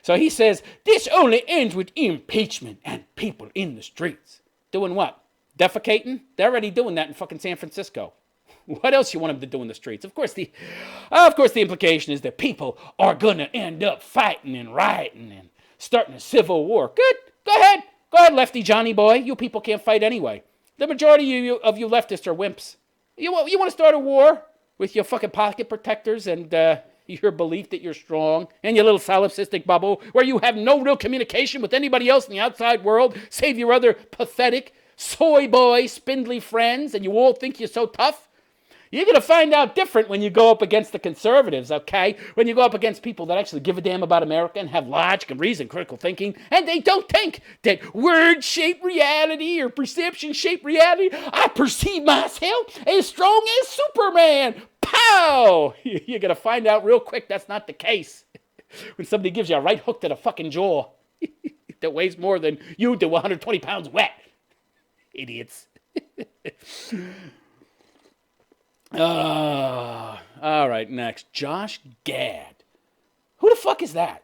So he says, this only ends with impeachment and people in the streets. Doing what? Defecating? They're already doing that in fucking San Francisco. What else you want them to do in the streets? Of course, the implication is that people are going to end up fighting and rioting and starting a civil war. Good. Go ahead. Go ahead, lefty Johnny boy. You people can't fight anyway. The majority of you leftists are wimps. You want to start a war with your fucking pocket protectors and your belief that you're strong and your little solipsistic bubble where you have no real communication with anybody else in the outside world save your other pathetic, soy boy, spindly friends, and you all think you're so tough? You're going to find out different when you go up against the conservatives, okay? When you go up against people that actually give a damn about America and have logic and reason, critical thinking, and they don't think that word-shaped reality or perception-shaped reality, I perceive myself as strong as Superman. Pow! You're going to find out real quick that's not the case. When somebody gives you a right hook to the fucking jaw that weighs more than you do 120 pounds wet. Idiots. All right, next. Josh Gad. Who the fuck is that?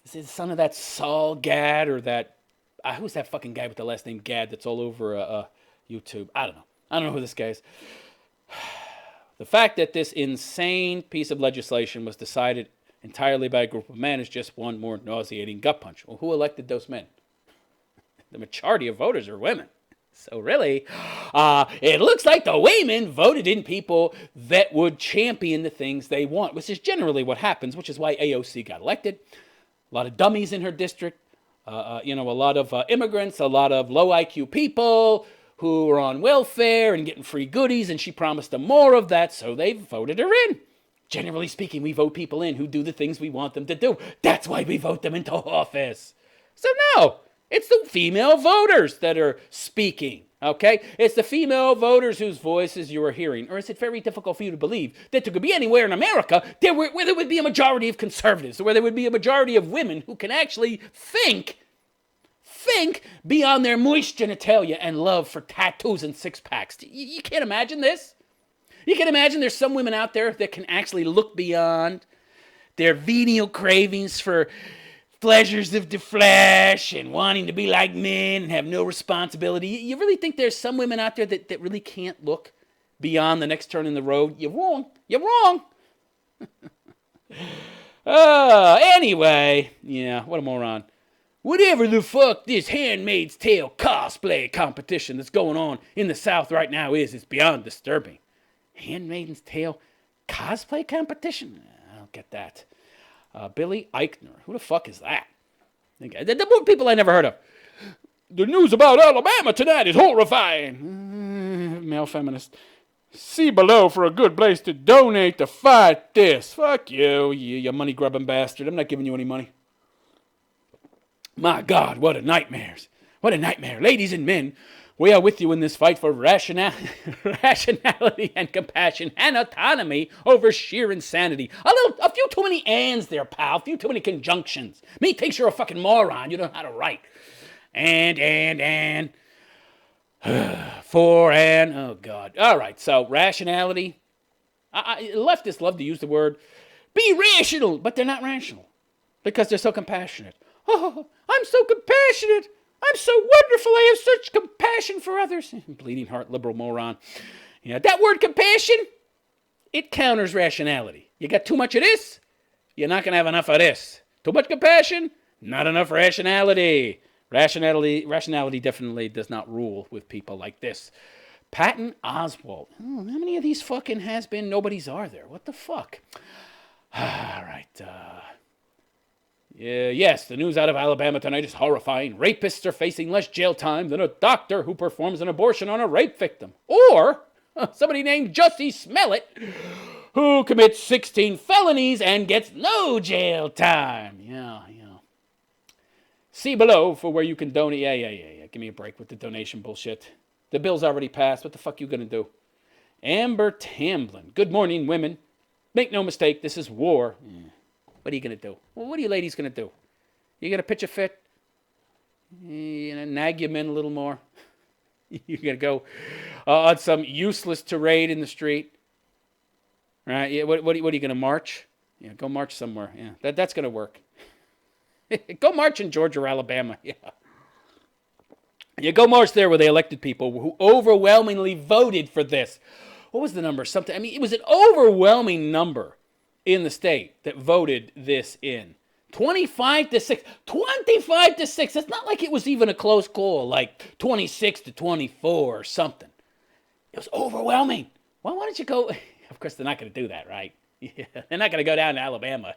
Is he the son of that Saul Gad or that... who's that fucking guy with the last name Gad that's all over YouTube? I don't know. I don't know who this guy is. The fact that this insane piece of legislation was decided entirely by a group of men is just one more nauseating gut punch. Well, who elected those men? The majority of voters are women. So really, it looks like the women voted in people that would champion the things they want, which is generally what happens, which is why AOC got elected. A lot of dummies in her district, a lot of immigrants, a lot of low IQ people who are on welfare and getting free goodies, and she promised them more of that, so they voted her in. Generally speaking, we vote people in who do the things we want them to do. That's why we vote them into office. So no. It's the female voters that are speaking, okay? It's the female voters whose voices you are hearing. Or is it very difficult for you to believe that there could be anywhere in America where there would be a majority of conservatives, or where there would be a majority of women who can actually think beyond their moist genitalia and love for tattoos and six-packs? You can't imagine this? You can imagine there's some women out there that can actually look beyond their venial cravings for pleasures of the flesh and wanting to be like men and have no responsibility. You really think there's some women out there that really can't look beyond the next turn in the road? You're wrong. You're wrong. Anyway, what a moron. Whatever the fuck this Handmaid's Tale cosplay competition that's going on in the South right now is, it's beyond disturbing. Handmaid's Tale cosplay competition? look at that. Billy Eichner. Who the fuck is that? The more people I never heard of. The news about Alabama tonight is horrifying. Male feminist. See below for a good place to donate to fight this. Fuck you, you money-grubbing bastard. I'm not giving you any money. My God, what a nightmare. What a nightmare. Ladies and men, we are with you in this fight for rationality and compassion and autonomy over sheer insanity. A few too many ands there, pal. A few too many conjunctions. Me thinks you're a fucking moron. You don't know how to write. And. For and. Oh, God. All right, so rationality. Leftists love to use the word be rational, but they're not rational because they're so compassionate. Oh, I'm so compassionate. I'm so wonderful. I have such compassion for others. Bleeding heart, liberal moron. Yeah, that word compassion, it counters rationality. You got too much of this, you're not going to have enough of this. Too much compassion, not enough rationality. Rationality definitely does not rule with people like this. Patton Oswalt. How many of these fucking has-been nobodies are there? What the fuck? All right, yes, the news out of Alabama tonight is horrifying. Rapists are facing less jail time than a doctor who performs an abortion on a rape victim. Or somebody named Jussie Smollett, who commits 16 felonies and gets no jail time. Yeah. See below for where you can donate. Yeah. Give me a break with the donation bullshit. The bill's already passed. What the fuck you gonna do? Amber Tamblyn. Good morning, women. Make no mistake, this is war. What are you going to do? Well, what are you ladies going to do? You going to pitch a fit? Nag your men a little more? You're going to go on some useless tirade in the street? Right? Yeah, what are you going to march? Yeah, go march somewhere. Yeah, that's going to work. Go march in Georgia or Alabama. Yeah. You go march there where they elected people who overwhelmingly voted for this. What was the number? It was an overwhelming number in the state that voted this in. 25-6. 25-6. It's not like it was even a close call, like 26-24 or something. It was overwhelming. Well, why don't you go? Of course, they're not going to do that, right? Yeah, they're not going to go down to Alabama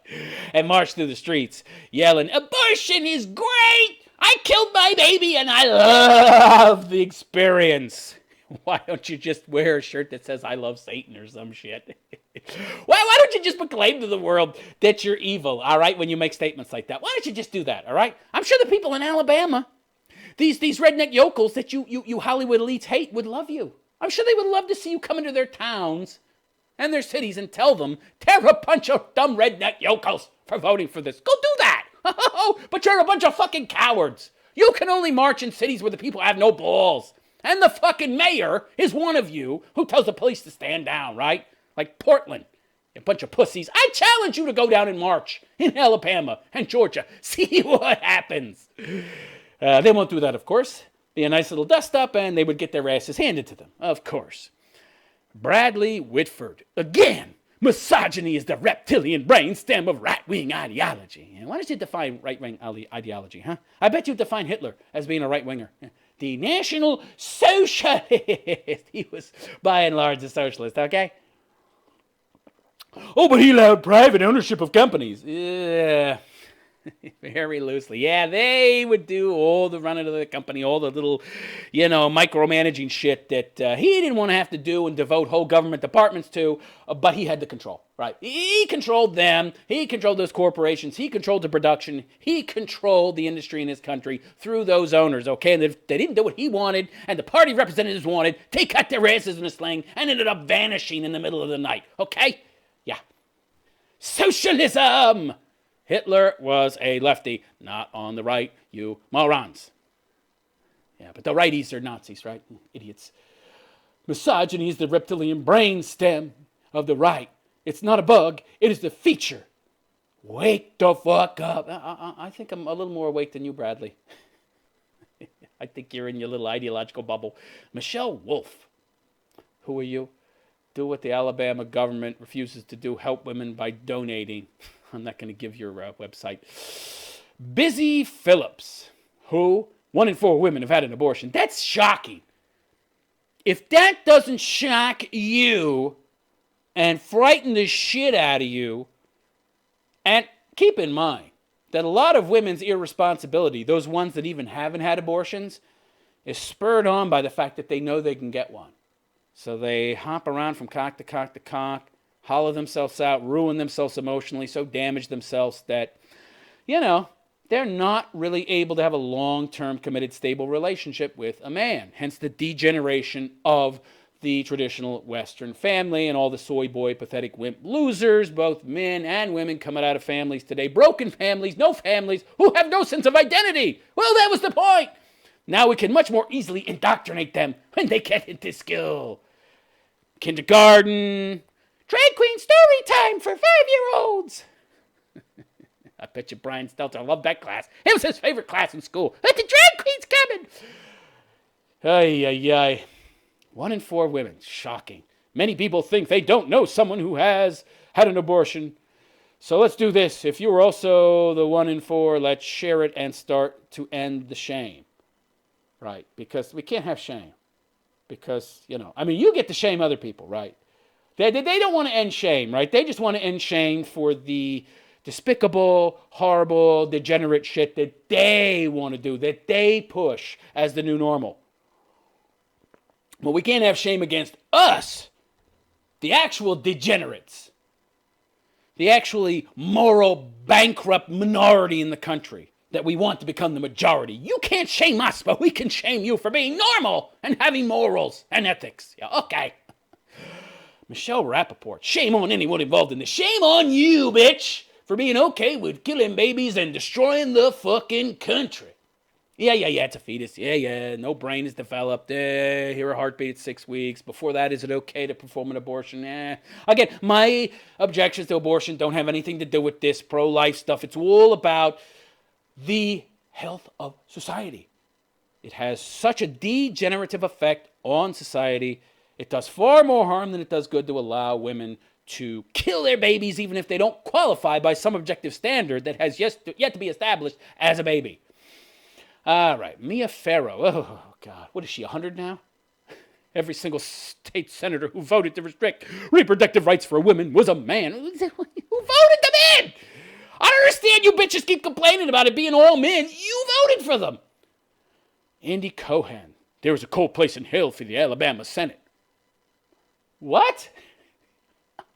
and march through the streets yelling, abortion is great! I killed my baby and I love the experience. Why don't you just wear a shirt that says I love Satan or some shit? Why don't you just proclaim to the world that you're evil, all right, when you make statements like that? Why don't you just do that, all right? I'm sure the people in Alabama, these redneck yokels that you Hollywood elites hate would love you. I'm sure they would love to see you come into their towns and their cities and tell them, they're a bunch of dumb redneck yokels for voting for this. Go do that. But you're a bunch of fucking cowards. You can only march in cities where the people have no balls. And the fucking mayor is one of you who tells the police to stand down, right? Like Portland. A bunch of pussies. I challenge you to go down and march in Alabama and Georgia. See what happens. They won't do that, of course. Be a nice little dust-up, and they would get their asses handed to them, of course. Bradley Whitford. Again, misogyny is the reptilian brainstem of right-wing ideology. Why don't you define right-wing ideology, huh? I bet you define Hitler as being a right-winger. The National Socialist. He was, by and large, a socialist, okay? Oh, but he allowed private ownership of companies. Yeah, very loosely. Yeah, they would do all the running of the company, all the little, micromanaging shit that he didn't want to have to do and devote whole government departments to, but he had the control, right? He controlled them. He controlled those corporations. He controlled the production. He controlled the industry in his country through those owners, okay? And if they didn't do what he wanted and the party representatives wanted, they cut their asses in a sling and ended up vanishing in the middle of the night, okay? Yeah. Socialism! Hitler was a lefty, not on the right, you morons. Yeah, but the righties are Nazis, right? Idiots. Misogyny is the reptilian brainstem of the right. It's not a bug, it is the feature. Wake the fuck up. I think I'm a little more awake than you, Bradley. I think you're in your little ideological bubble. Michelle Wolf. Who are you? Do what the Alabama government refuses to do. Help women by donating. I'm not going to give your website. Busy Phillips, who 1 in 4 women have had an abortion. That's shocking. If that doesn't shock you and frighten the shit out of you, And keep in mind that a lot of women's irresponsibility, those ones that even haven't had abortions, is spurred on by the fact that they know they can get one. So they hop around from cock to cock to cock, hollow themselves out, ruin themselves emotionally, so damage themselves that, they're not really able to have a long-term, committed, stable relationship with a man. Hence the degeneration of the traditional Western family and all the soy boy, pathetic wimp losers, both men and women coming out of families today. Broken families, no families, who have no sense of identity. Well, that was the point. Now we can much more easily indoctrinate them when they get into school. Kindergarten, drag queen story time for 5-year-olds. I bet you Brian Stelter loved that class. It was his favorite class in school. Let the drag queens coming. Ay, ay, ay. 1 in 4 women. Shocking. Many people think they don't know someone who has had an abortion. So let's do this. If you were also the 1 in 4, let's share it and start to end the shame. Right? Because we can't have shame. Because, you get to shame other people, right? They don't want to end shame, right? They just want to end shame for the despicable, horrible, degenerate shit that they want to do, that they push as the new normal. But we can't have shame against us, the actual degenerates, the actually moral bankrupt minority in the country that we want to become the majority. You can't shame us, but we can shame you for being normal and having morals and ethics. Yeah, okay. Michelle Rappaport, shame on anyone involved in this. Shame on you, bitch, for being okay with killing babies and destroying the fucking country. Yeah, it's a fetus. Yeah, no brain is developed. Hear a heartbeat at 6 weeks. Before that, is it okay to perform an abortion? Again, my objections to abortion don't have anything to do with this pro-life stuff. It's all about the health of society. It has such a degenerative effect on society. It does far more harm than it does good to allow women to kill their babies, even if they don't qualify by some objective standard that has yet to be established as a baby. All right, Mia Farrow. Oh, God. What is she, 100 now? Every single state senator who voted to restrict reproductive rights for women was a man. Who voted them in? I don't understand you bitches keep complaining about it being all men. You voted for them. Andy Cohen. There was a cold place in hell for the Alabama Senate. What?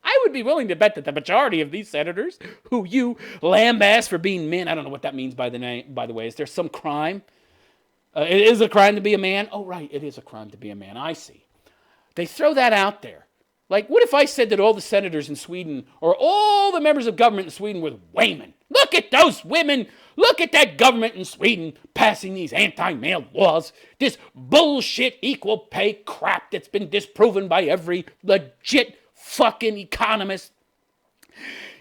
I would be willing to bet that the majority of these senators who you lambaste for being men, I don't know what that means by the way. Is there some crime? It is a crime to be a man? Oh, right, it is a crime to be a man. I see. They throw that out there. Like, what if I said that all the senators in Sweden or all the members of government in Sweden were women? Look at those women. Look at that government in Sweden passing these anti-male laws. This bullshit equal pay crap that's been disproven by every legit fucking economist.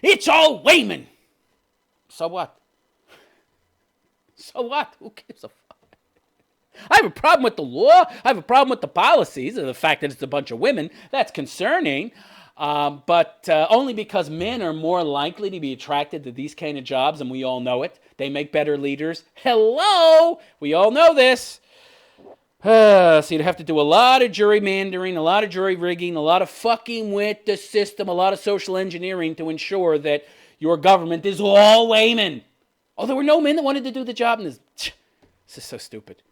It's all women. So what? So what? Who gives a fuck? I have a problem with the law. I have a problem with the policies and the fact that it's a bunch of women. That's concerning. But only because men are more likely to be attracted to these kind of jobs, and we all know it. They make better leaders. Hello! We all know this. So you'd have to do a lot of gerrymandering, a lot of jury rigging, a lot of fucking with the system, a lot of social engineering to ensure that your government is all women. Oh, there were no men that wanted to do the job. And this is so stupid.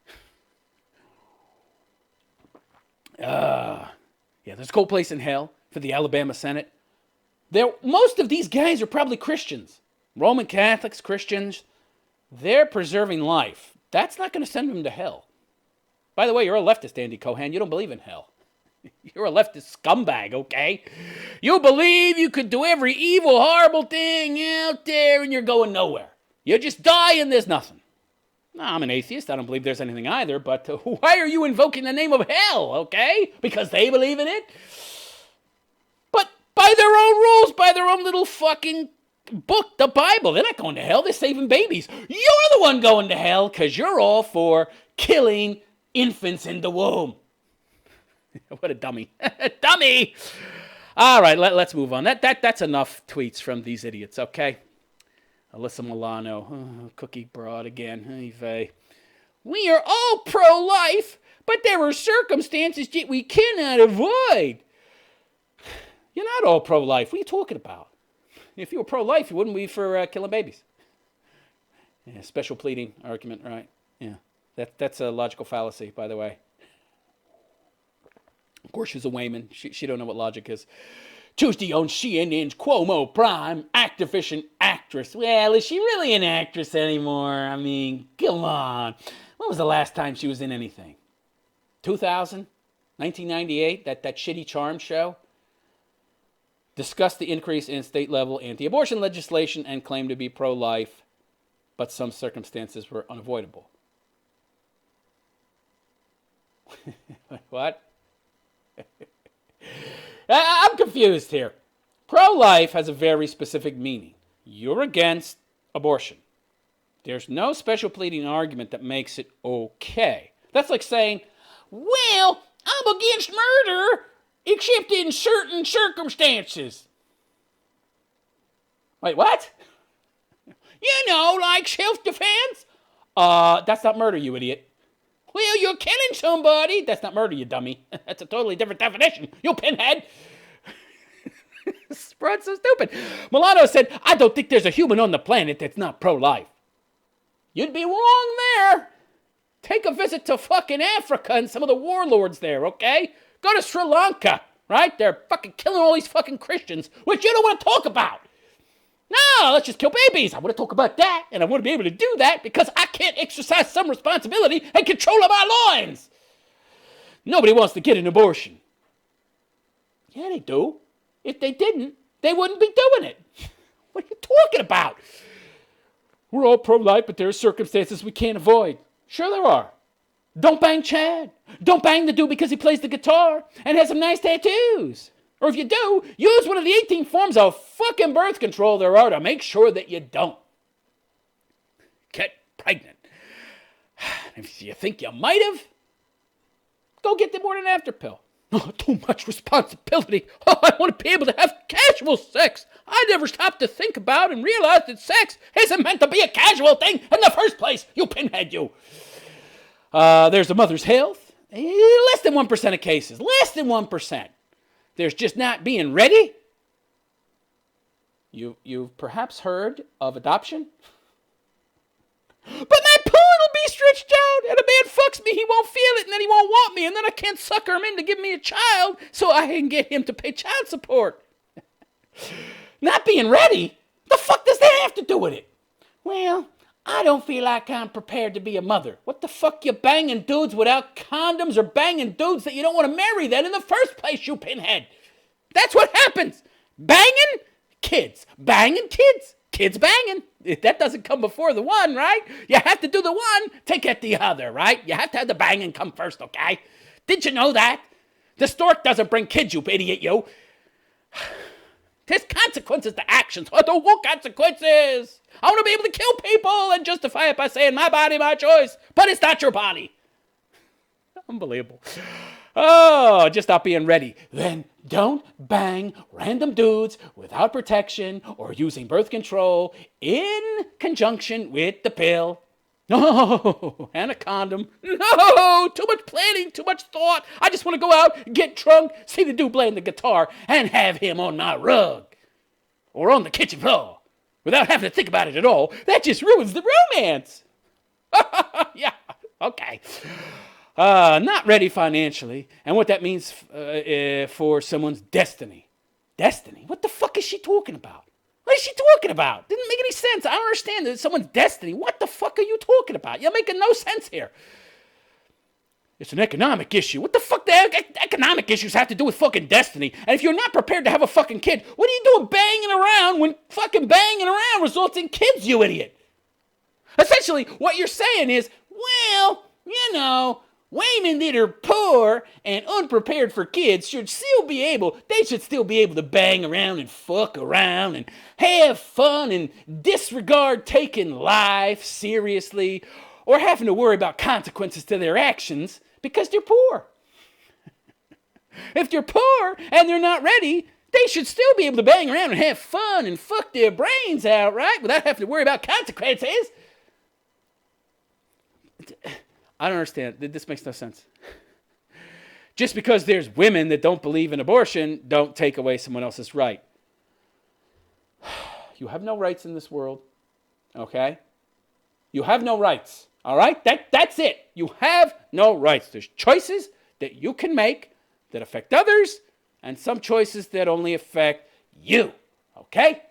There's a cold place in hell for the Alabama Senate. Most of these guys are probably Christians. Roman Catholics, Christians. They're preserving life. That's not going to send them to hell. By the way, you're a leftist, Andy Cohen. You don't believe in hell. You're a leftist scumbag, okay? You believe you could do every evil, horrible thing out there and you're going nowhere. You just die and there's nothing. No, I'm an atheist. I don't believe there's anything either, but why are you invoking the name of hell, okay? Because they believe in it? But by their own rules, by their own little fucking book, the Bible, they're not going to hell. They're saving babies. You're the one going to hell because you're all for killing infants in the womb. What a dummy. Dummy! All right, let's move on. That's enough tweets from these idiots, okay? Alyssa Milano, cookie broad again. Hey, vey. We are all pro-life, but there are circumstances that we cannot avoid. You're not all pro-life. What are you talking about? If you were pro-life, you wouldn't be for killing babies. Yeah, special pleading argument, right? Yeah, that's a logical fallacy, by the way. Of course, she's a Wayman. She don't know what logic is. Tuesday on CNN's Cuomo Prime, activist and actress. Well, is she really an actress anymore? I mean, come on. When was the last time she was in anything? 2000? 1998? That shitty Charm show? Discussed the increase in state-level anti-abortion legislation and claimed to be pro-life, but some circumstances were unavoidable. What? I'm confused here. Pro-life has a very specific meaning. You're against abortion. There's no special pleading argument that makes it okay. That's like saying, well, I'm against murder, except in certain circumstances. Wait, what? You know, like self-defense? That's not murder, you idiot. Well, you're killing somebody. That's not murder, you dummy. That's a totally different definition, you pinhead. This broad's so stupid. Milano said, I don't think there's a human on the planet that's not pro-life. You'd be wrong there. Take a visit to fucking Africa and some of the warlords there, okay? Go to Sri Lanka, right? They're fucking killing all these fucking Christians, which you don't want to talk about. No, let's just kill babies. I want to talk about that, and I want to be able to do that because I can't exercise some responsibility and control of my loins. Nobody wants to get an abortion. Yeah, they do. If they didn't, they wouldn't be doing it. What are you talking about? We're all pro-life, but there are circumstances we can't avoid. Sure there are. Don't bang Chad. Don't bang the dude because he plays the guitar and has some nice tattoos. Or if you do, use one of the 18 forms of fucking birth control there are to make sure that you don't get pregnant. If you think you might have, go get the morning after pill. Oh, too much responsibility. Oh, I want to be able to have casual sex. I never stopped to think about and realize that sex isn't meant to be a casual thing in the first place, you pinhead, you. There's a mother's health. Less than 1% of cases. Less than 1%. There's just not being ready. You've perhaps heard of adoption. But my pool will be stretched out, and a man fucks me, he won't feel it, and then he won't want me, and then I can't sucker him in to give me a child so I can get him to pay child support. Not being ready? The fuck does that have to do with it? Well, I don't feel like I'm prepared to be a mother. What the fuck, you banging dudes without condoms or banging dudes that you don't want to marry then in the first place, you pinhead? That's what happens. Banging kids. Banging kids. Kids banging. If that doesn't come before the one, right? You have to do the one to get the other, right? You have to have the banging come first, okay? Did you know that? The stork doesn't bring kids, you idiot, you. There's consequences to actions. I don't want consequences. I want to be able to kill people and justify it by saying my body, my choice. But it's not your body. Unbelievable. Oh, just stop being ready. Then don't bang random dudes without protection or using birth control in conjunction with the pill. No, and a condom. No, too much planning, too much thought. I just want to go out, get drunk, see the dude playing the guitar, and have him on my rug or on the kitchen floor without having to think about it at all. That just ruins the romance. Yeah, okay. Not ready financially, and what that means for someone's destiny. Destiny? What the fuck is she talking about? What is she talking about? Didn't make any sense. I don't understand that someone's destiny. What the fuck are you talking about? You're making no sense here. It's an economic issue. What the fuck do economic issues have to do with fucking destiny? And if you're not prepared to have a fucking kid, what are you doing banging around when fucking banging around results in kids, you idiot? Essentially, what you're saying is, well, you know, women that are poor and unprepared for kids should still be able to bang around and fuck around and have fun and disregard taking life seriously or having to worry about consequences to their actions because they're poor. If they're poor and they're not ready, they should still be able to bang around and have fun and fuck their brains out, right? Without having to worry about consequences. I don't understand. This makes no sense. Just because there's women that don't believe in abortion, don't take away someone else's right. You have no rights in this world. Okay? You have no rights. All right? That's it. You have no rights. There's choices that you can make that affect others, and some choices that only affect you. Okay?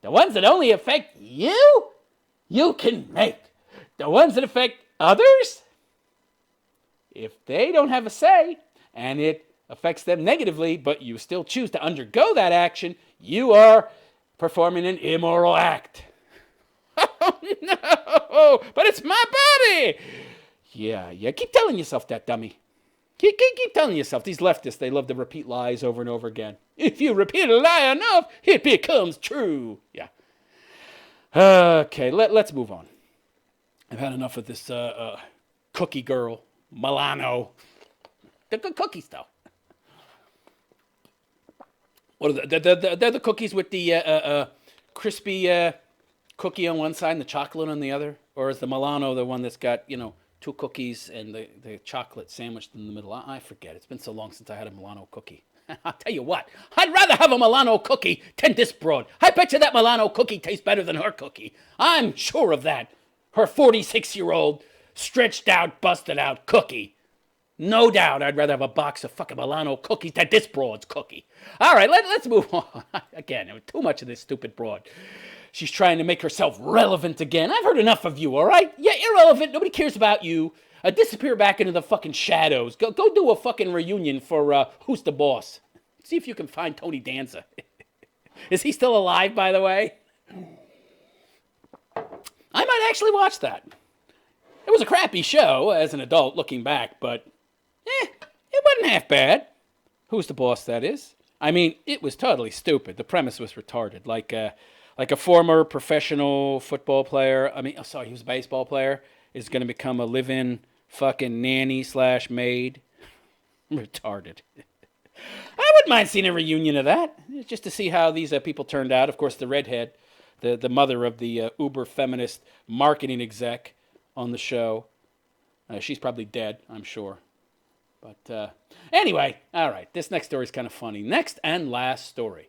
The ones that only affect you, you can make. The ones that affect others, if they don't have a say, and it affects them negatively, but you still choose to undergo that action, you are performing an immoral act. Oh, no! But it's my body! Yeah. Keep telling yourself that, dummy. Keep telling yourself. These leftists, they love to repeat lies over and over again. If you repeat a lie enough, it becomes true. Yeah. Okay, let's move on. I've had enough of this cookie girl, Milano. They're good cookies, though. What are they're the cookies with the crispy cookie on one side and the chocolate on the other? Or is the Milano the one that's got, 2 cookies and the chocolate sandwiched in the middle? I forget. It's been so long since I had a Milano cookie. I'll tell you what. I'd rather have a Milano cookie than this broad. I bet you that Milano cookie tastes better than her cookie. I'm sure of that. Her 46-year-old, stretched out, busted out cookie. No doubt I'd rather have a box of fucking Milano cookies than this broad's cookie. All right, let's move on. Again, too much of this stupid broad. She's trying to make herself relevant again. I've heard enough of you, all right? Yeah, irrelevant. Nobody cares about you. Disappear back into the fucking shadows. Go do a fucking reunion for Who's the Boss. See if you can find Tony Danza. Is he still alive, by the way? I might actually watch that. It was a crappy show as an adult looking back, but it wasn't half bad. Who's the Boss, that is. I mean, it was totally stupid. The premise was retarded. Like a former professional football player, he was a baseball player, is going to become a live-in fucking nanny / maid. Retarded. I wouldn't mind seeing a reunion of that, just to see how these people turned out. Of course, the redhead, the mother of the uber-feminist marketing exec on the show. She's probably dead, I'm sure. But anyway, all right, this next story is kind of funny. Next and last story.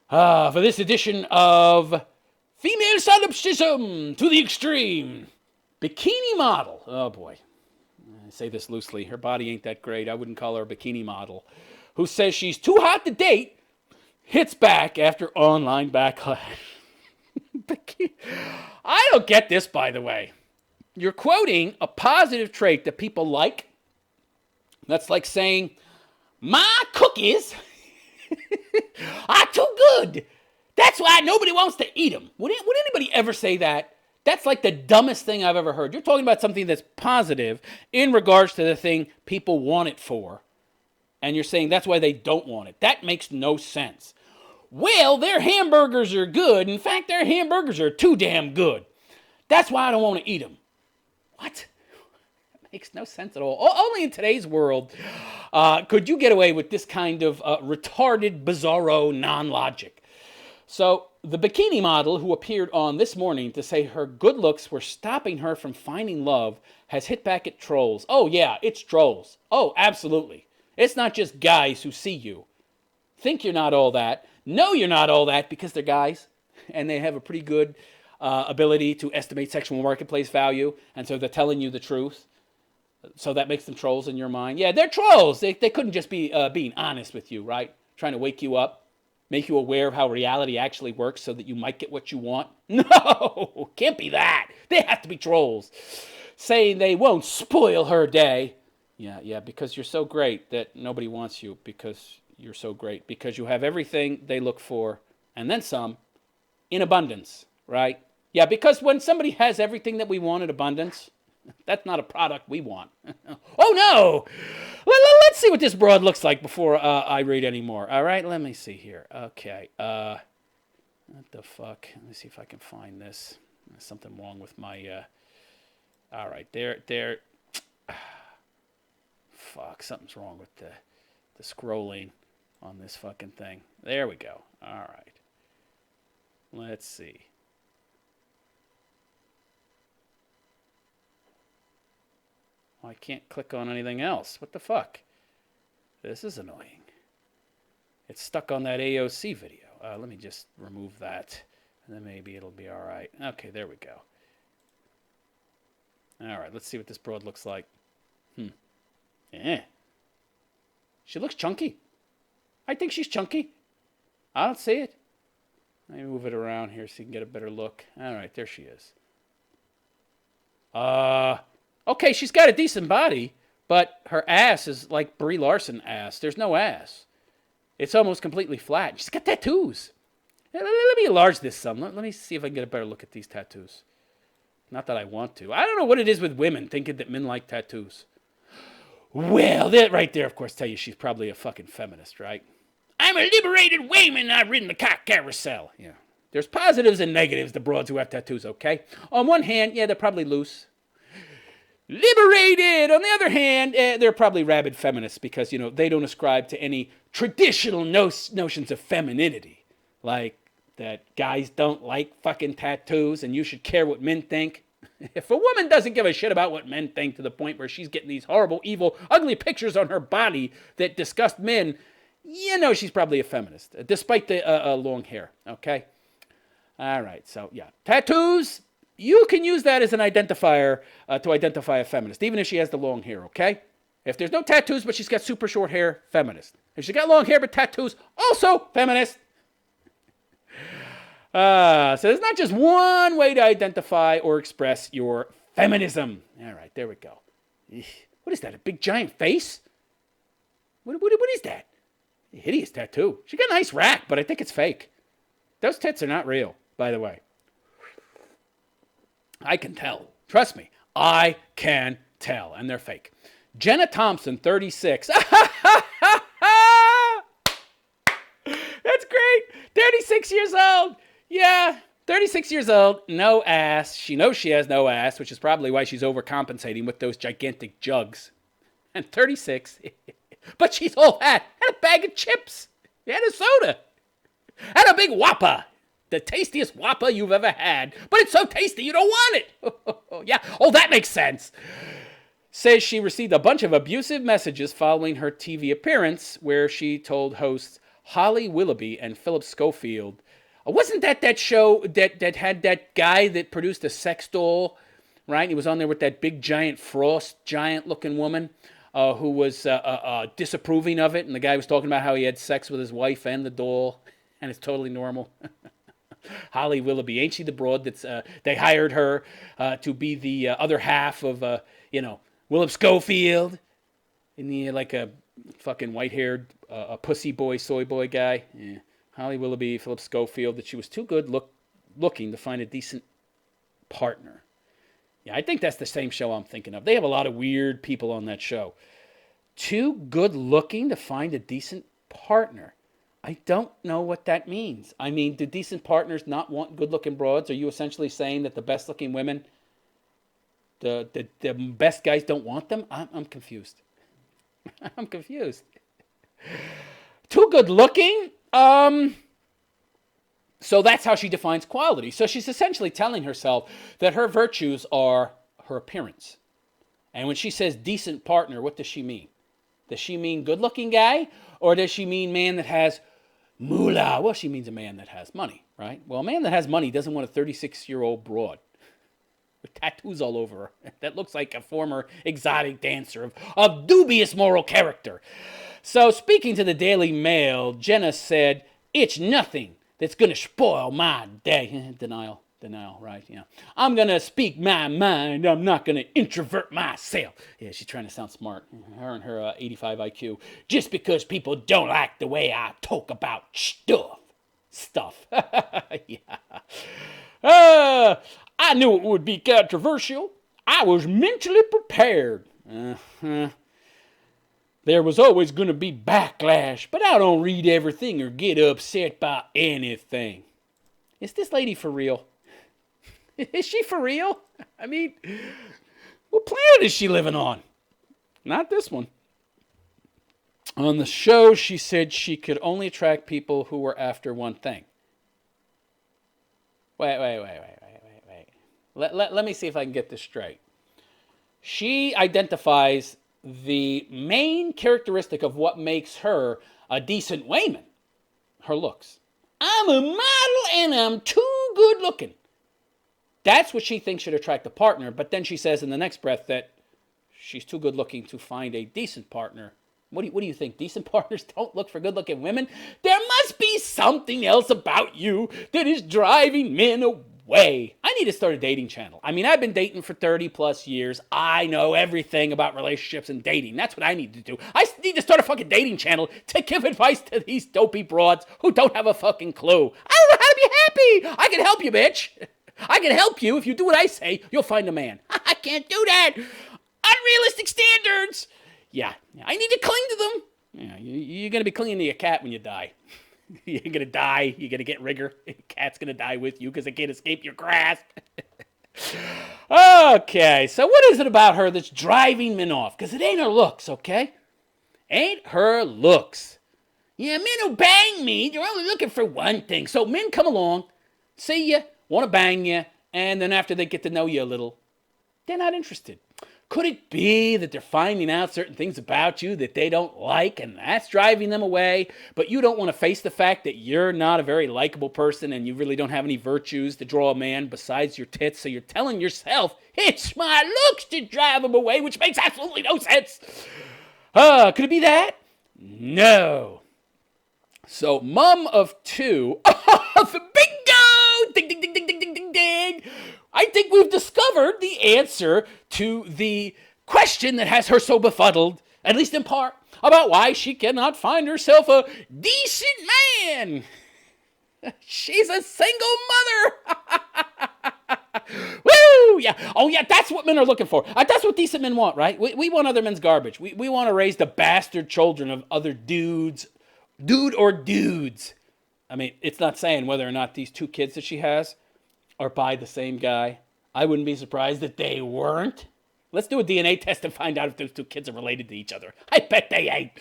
For this edition of Female Solipsism to the Extreme. Bikini model. Oh, boy. I say this loosely. Her body ain't that great. I wouldn't call her a bikini model. Who says she's too hot to date, hits back after online backlash. I don't get this, by the way. You're quoting a positive trait that people like. That's like saying, my cookies are too good. That's why nobody wants to eat them. Would anybody ever say that? That's like the dumbest thing I've ever heard. You're talking about something that's positive in regards to the thing people want it for. And you're saying that's why they don't want it. That makes no sense. Well, their hamburgers are good. In fact, their hamburgers are too damn good. That's why I don't want to eat them. What? That makes no sense at all. Only in today's world could you get away with this kind of retarded, bizarro non-logic. So the bikini model who appeared on This Morning to say her good looks were stopping her from finding love has hit back at trolls. Oh, yeah, it's trolls. Oh, absolutely. It's not just guys who see you. Think you're not all that. No, you're not all that because they're guys and they have a pretty good ability to estimate sexual marketplace value, and so they're telling you the truth. So that makes them trolls in your mind. Yeah, they're trolls. They couldn't just be being honest with you, right? Trying to wake you up, make you aware of how reality actually works so that you might get what you want. No, can't be that. They have to be trolls. Saying they won't spoil her day. Yeah, because you're so great that nobody wants you because you're so great. Because you have everything they look for, and then some, in abundance, right? Yeah, because when somebody has everything that we want in abundance, that's not a product we want. Oh, no! Let's see what this broad looks like before I read any more. All right, let me see here. Okay. What the fuck? Let me see if I can find this. There's something wrong with my... All right, there... Fuck, something's wrong with the scrolling on this fucking thing. There we go. All right. Let's see. I can't click on anything else. What the fuck? This is annoying. It's stuck on that AOC video. Let me just remove that. then maybe it'll be all right. Okay, there we go. All right, let's see what this broad looks like. Yeah. She looks chunky. I think she's chunky. I don't see it. Let me move it around here so you can get a better look. All right, there she is. Okay, she's got a decent body, but her ass is like Brie Larson ass. There's no ass. It's almost completely flat. She's got tattoos. Let me enlarge this some. Let me see if I can get a better look at these tattoos. Not that I want to. I don't know what it is with women thinking that men like tattoos. Well, that right there, of course, tell you she's probably a fucking feminist, right? I'm a liberated woman. I've ridden the cock carousel. Yeah. There's positives and negatives to broads who have tattoos, okay? On one hand, yeah, they're probably loose. Liberated! On the other hand, they're probably rabid feminists because, you know, they don't ascribe to any traditional notions of femininity. Like that guys don't like fucking tattoos and you should care what men think. If a woman doesn't give a shit about what men think to the point where she's getting these horrible, evil, ugly pictures on her body that disgust men, you know she's probably a feminist, despite the long hair, okay? All right, so yeah. Tattoos, you can use that as an identifier to identify a feminist, even if she has the long hair, okay? If there's no tattoos, but she's got super short hair, feminist. If she's got long hair but tattoos, also feminist. So there's not just one way to identify or express your feminism. All right, there we go. What is that, a big giant face? What is that? A hideous tattoo. She got a nice rack, but I think it's fake. Those tits are not real, by the way. I can tell. Trust me, I can tell, and they're fake. Jenna Thompson, 36. That's great. 36 years old. Yeah, 36 years old, no ass. She knows she has no ass, which is probably why she's overcompensating with those gigantic jugs. And 36, but she's all fat. Had a bag of chips. Had a soda. Had a big Whopper. The tastiest Whopper you've ever had. But it's so tasty you don't want it. Yeah, oh, that makes sense. Says she received a bunch of abusive messages following her TV appearance where she told hosts Holly Willoughby and Philip Schofield. Wasn't that show that had that guy that produced a sex doll, right? He was on there with that big giant frost giant looking woman who was disapproving of it. And the guy was talking about how he had sex with his wife and the doll. And it's totally normal. Holly Willoughby, ain't she the broad that's, they hired her to be the other half of, Willem Schofield. Isn't he like a fucking white-haired pussy boy, soy boy guy? Yeah. Holly Willoughby, Philip Schofield, that she was too good looking to find a decent partner. Yeah, I think that's the same show I'm thinking of. They have a lot of weird people on that show. Too good looking to find a decent partner. I don't know what that means. I mean, do decent partners not want good looking broads? Are you essentially saying that the best looking women, the best guys don't want them? I'm confused. I'm confused. Too good looking? So that's how she defines quality. So she's essentially telling herself that her virtues are her appearance. And when she says decent partner, what does she mean? Does she mean good-looking guy? Or does she mean man that has moolah? Well, she means a man that has money, right? Well, a man that has money doesn't want a 36-year-old broad with tattoos all over her that looks like a former exotic dancer of dubious moral character. So, speaking to the Daily Mail, Jenna said, "It's nothing that's going to spoil my day." Denial, right? Yeah. "I'm going to speak my mind. I'm not going to introvert myself." Yeah, she's trying to sound smart. Her and her 85 IQ. "Just because people don't like the way I talk about stuff." Yeah. "I knew it would be controversial. I was mentally prepared." "There was always going to be backlash, but I don't read everything or get upset by anything." Is this lady for real? Is she for real? I mean, what planet is she living on? Not this one. On the show, she said she could only attract people who were after one thing. Wait. Let me see if I can get this straight. She identifies the main characteristic of what makes her a decent woman, her looks. "I'm a model and I'm too good looking. That's what she thinks should attract a partner, but then she says in the next breath that she's too good looking to find a decent partner. What do you think? Decent partners don't look for good looking women? There must be something else about you that is driving men away. I need to start a dating channel. I mean, I've been dating for 30 plus years. I know everything about relationships and dating. That's what I need to do. I need to start a fucking dating channel to give advice to these dopey broads who don't have a fucking clue. I don't know how to be happy. I can help you, bitch. I can help you. If you do what I say, you'll find a man. I can't do that. Unrealistic standards. Yeah, I need to cling to them. Yeah, you're going to be clinging to your cat when you die. You're going to die. You're going to get rigor. The cat's going to die with you because it can't escape your grasp. Okay, so what is it about her that's driving men off? Because it ain't her looks, okay? Ain't her looks. Yeah, men who bang me, they're only looking for one thing. So men come along, see you, want to bang you, and then after they get to know you a little, they're not interested. Could it be that they're finding out certain things about you that they don't like, and that's driving them away, but you don't want to face the fact that you're not a very likable person and you really don't have any virtues to draw a man besides your tits, so you're telling yourself, it's my looks to drive them away, which makes absolutely no sense. Could it be that? No. So, mom of two, the bingo! Ding, ding, ding, ding, ding, ding, ding, ding. I think we've discovered the answer to the question that has her so befuddled, at least in part, about why she cannot find herself a decent man. She's a single mother. Woo! Yeah. Oh, yeah, that's what men are looking for. That's what decent men want, right? We want other men's garbage. We want to raise the bastard children of other dudes. Dude or dudes. I mean, it's not saying whether or not these two kids that she has are by the same guy. I wouldn't be surprised if they weren't. Let's do a DNA test and find out if those two kids are related to each other. I bet they ain't.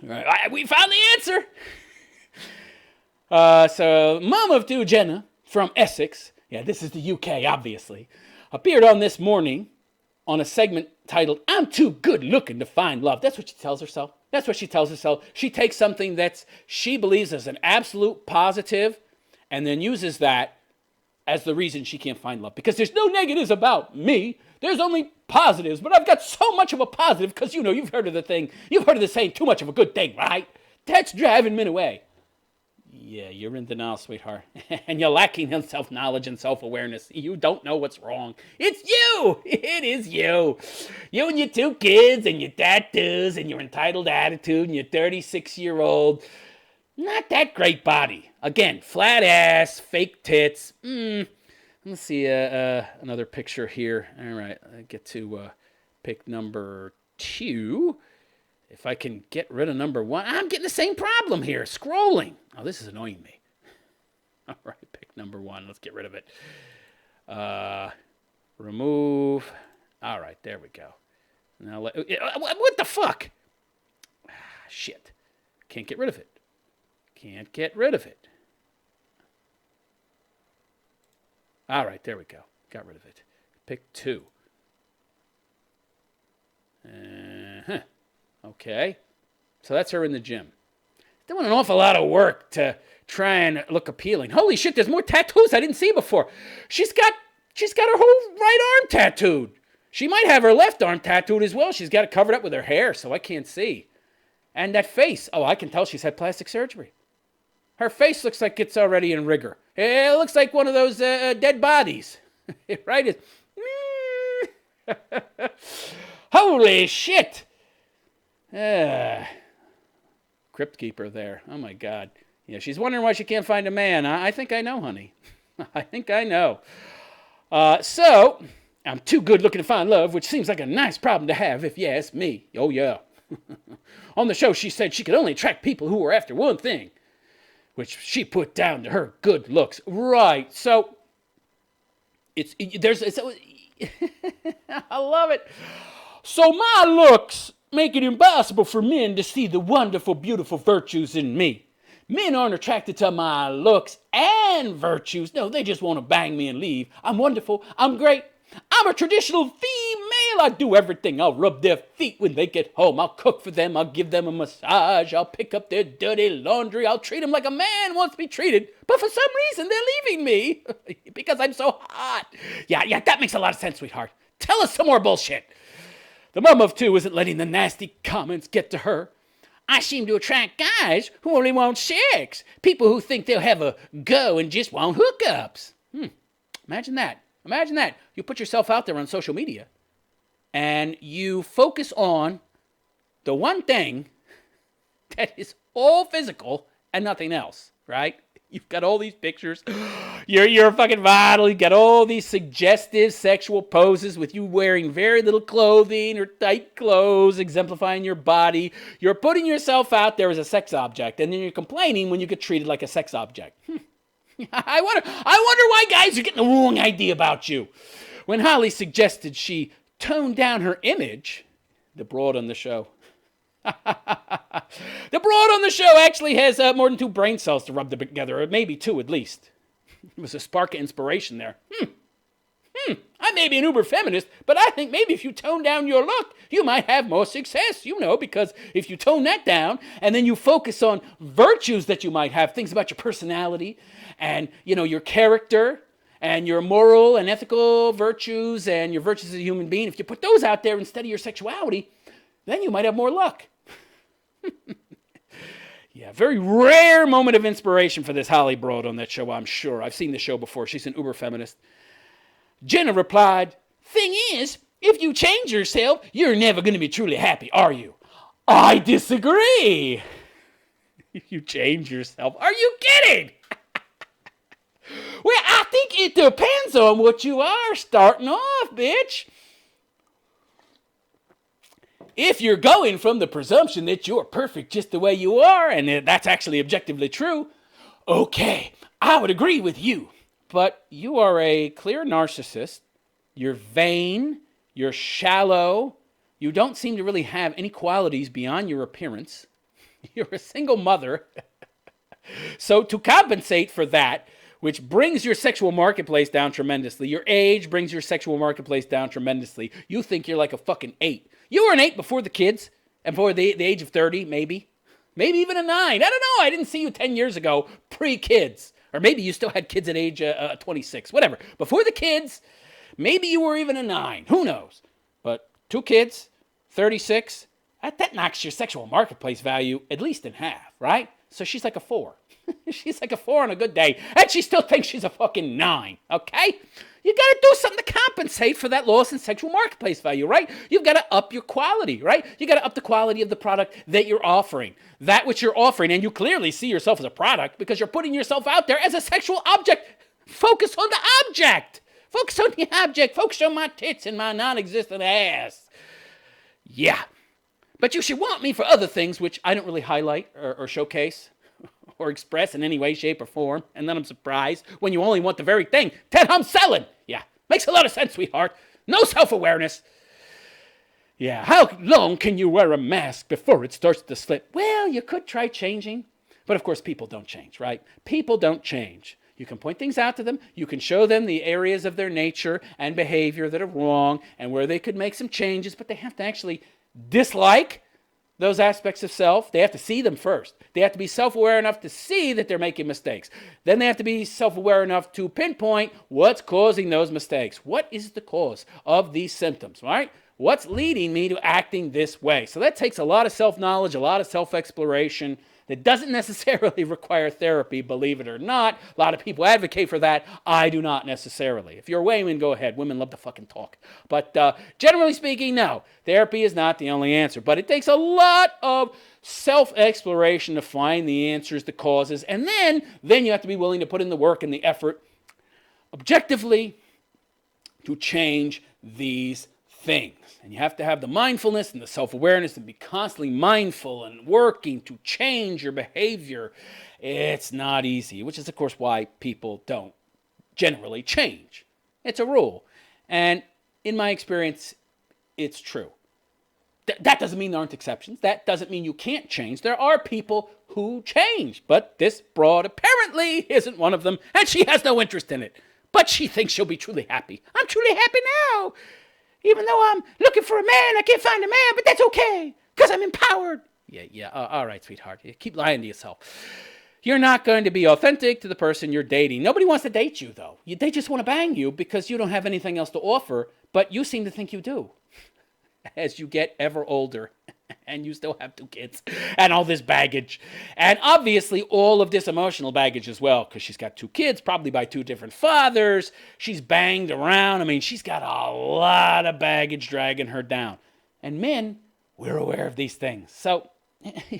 All right, we found the answer. So, mom of two, Jenna, from Essex, yeah, this is the UK, obviously, appeared on This Morning on a segment titled, I'm too good looking to find love. That's what she tells herself. That's what she tells herself. She takes something that she believes is an absolute positive and then uses that as the reason she can't find love. Because there's no negatives about me. There's only positives. But I've got so much of a positive because, you know, you've heard of the saying, too much of a good thing, right? That's driving men away. Yeah, you're in denial, sweetheart. And you're lacking in self-knowledge and self-awareness. You don't know what's wrong. It's you. It is you. You and your two kids and your tattoos and your entitled attitude and your 36-year-old. Not that great body. Again, flat ass, fake tits. Let's see another picture here. All right, I get to pick number 2. If I can get rid of number 1, I'm getting the same problem here. Scrolling. Oh, this is annoying me. All right, pick number 1. Let's get rid of it. Remove. All right, there we go. Now, what the fuck? Shit. Can't get rid of it. Can't get rid of it. All right, there we go. Got rid of it. Pick 2. Okay. So that's her in the gym. Doing an awful lot of work to try and look appealing. Holy shit, there's more tattoos I didn't see before. She's got her whole right arm tattooed. She might have her left arm tattooed as well. She's got it covered up with her hair, so I can't see. And that face. Oh, I can tell she's had plastic surgery. Her face looks like it's already in rigor. It looks like one of those dead bodies. Right? Holy shit. Crypt keeper there. Oh, my God. Yeah, she's wondering why she can't find a man. I think I know, honey. I think I know. So, I'm too good looking to find love, which seems like a nice problem to have, if you ask me. Oh, yeah. On the show, she said she could only attract people who were after one thing, which she put down to her good looks. Right. So, I love it. So, my looks make it impossible for men to see the wonderful, beautiful virtues in me. Men aren't attracted to my looks and virtues. No, they just want to bang me and leave. I'm wonderful. I'm great. I'm a traditional female. I do everything. I'll rub their feet when they get home. I'll cook for them. I'll give them a massage. I'll pick up their dirty laundry. I'll treat them like a man wants to be treated. But for some reason, they're leaving me because I'm so hot. Yeah, that makes a lot of sense, sweetheart. Tell us some more bullshit. The mom of two isn't letting the nasty comments get to her. I seem to attract guys who only want sex. People who think they'll have a go and just want hookups. Imagine that. Imagine that. You put yourself out there on social media and you focus on the one thing that is all physical and nothing else, right? You've got all these pictures. You're a fucking model. You've got all these suggestive sexual poses with you wearing very little clothing or tight clothes, exemplifying your body. You're putting yourself out there as a sex object, and then you're complaining when you get treated like a sex object. I wonder why guys are getting the wrong idea about you. When Holly suggested she tone down her image, the broad on the show. The broad on the show actually has more than 2 brain cells to rub them together, or maybe 2 at least. It was a spark of inspiration there. I may be an uber feminist, but I think maybe if you tone down your look, you might have more success, because if you tone that down and then you focus on virtues that you might have, things about your personality and, your character and your moral and ethical virtues and your virtues as a human being, if you put those out there instead of your sexuality, then you might have more luck. Yeah, very rare moment of inspiration for this Holly broad on that show, I'm sure. I've seen the show before. She's an uber feminist. Jenna replied, "Thing is, if you change yourself, you're never going to be truly happy, are you?" I disagree. If you change yourself, are you kidding? Well, I think it depends on what you are starting off, bitch. If you're going from the presumption that you're perfect just the way you are, and that's actually objectively true, okay, I would agree with you. But you are a clear narcissist. You're vain. You're shallow. You don't seem to really have any qualities beyond your appearance. You're a single mother. So to compensate for that, which brings your sexual marketplace down tremendously, your age brings your sexual marketplace down tremendously, you think you're like a fucking 8. You were an 8 before the kids, and before the age of 30, maybe. Maybe even a 9. I don't know. I didn't see you 10 years ago, pre-kids. Or maybe you still had kids at age 26. Whatever. Before the kids, maybe you were even a 9. Who knows? But 2 kids, 36, that knocks your sexual marketplace value at least in half, right? So she's like a 4. She's like a 4 on a good day, and she still thinks she's a fucking 9, okay? You gotta do something to compensate for that loss in sexual marketplace value, right? You've gotta up your quality, right? You gotta up the quality of the product that you're offering. That which you're offering, and you clearly see yourself as a product because you're putting yourself out there as a sexual object. Focus on the object. Focus on the object. Focus on my tits and my non-existent ass. Yeah. But you should want me for other things which I don't really highlight or showcase or express in any way, shape, or form, and then I'm surprised when you only want the very thing that I'm selling. Yeah, makes a lot of sense, sweetheart. No self-awareness. Yeah, how long can you wear a mask before it starts to slip? Well, you could try changing, but of course people don't change, right? People don't change. You can point things out to them. You can show them the areas of their nature and behavior that are wrong and where they could make some changes, but they have to actually dislike those aspects of self. They have to see them first. They have to be self-aware enough to see that they're making mistakes. Then they have to be self-aware enough to pinpoint what's causing those mistakes. What is the cause of these symptoms, right? What's leading me to acting this way? So that takes a lot of self-knowledge, a lot of self-exploration. That doesn't necessarily require therapy, believe it or not. A lot of people advocate for that. I do not necessarily. If you're a woman, go ahead. Women love to fucking talk. But generally speaking, no. Therapy is not the only answer. But it takes a lot of self-exploration to find the answers, the causes. And then you have to be willing to put in the work and the effort objectively to change these things. And you have to have the mindfulness and the self-awareness and be constantly mindful and working to change your behavior. It's not easy, which is, of course, why people don't generally change. It's a rule. And in my experience, it's true. That doesn't mean there aren't exceptions. That doesn't mean you can't change. There are people who change, but this broad apparently isn't one of them, and she has no interest in it. But she thinks she'll be truly happy. I'm truly happy now. Even though I'm looking for a man, I can't find a man, but that's okay, because I'm empowered. Yeah, all right, sweetheart. You keep lying to yourself. You're not going to be authentic to the person you're dating. Nobody wants to date you, though. They just want to bang you because you don't have anything else to offer, but you seem to think you do. As you get ever older, and you still have 2 kids, and all this baggage. And obviously all of this emotional baggage as well, because she's got 2 kids, probably by 2 different fathers. She's banged around. I mean, she's got a lot of baggage dragging her down. And men, we're aware of these things. So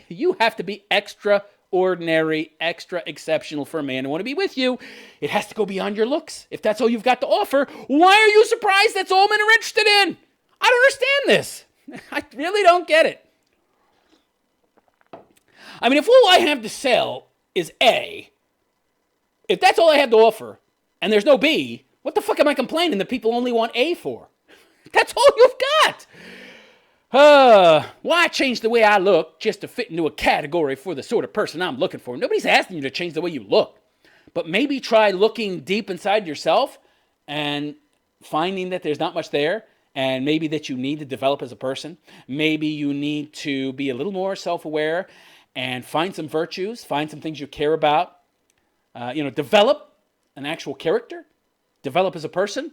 you have to be extraordinary, extra exceptional for a man to want to be with you. It has to go beyond your looks. If that's all you've got to offer, why are you surprised that's all men are interested in? I don't understand this. I really don't get it. I mean, if all I have to sell is A, if that's all I have to offer, and there's no B, what the fuck am I complaining that people only want A for? That's all you've got. Why change the way I look just to fit into a category for the sort of person I'm looking for? Nobody's asking you to change the way you look. But maybe try looking deep inside yourself and finding that there's not much there. And maybe that you need to develop as a person. Maybe you need to be a little more self-aware and find some virtues, find some things you care about. Develop an actual character. Develop as a person.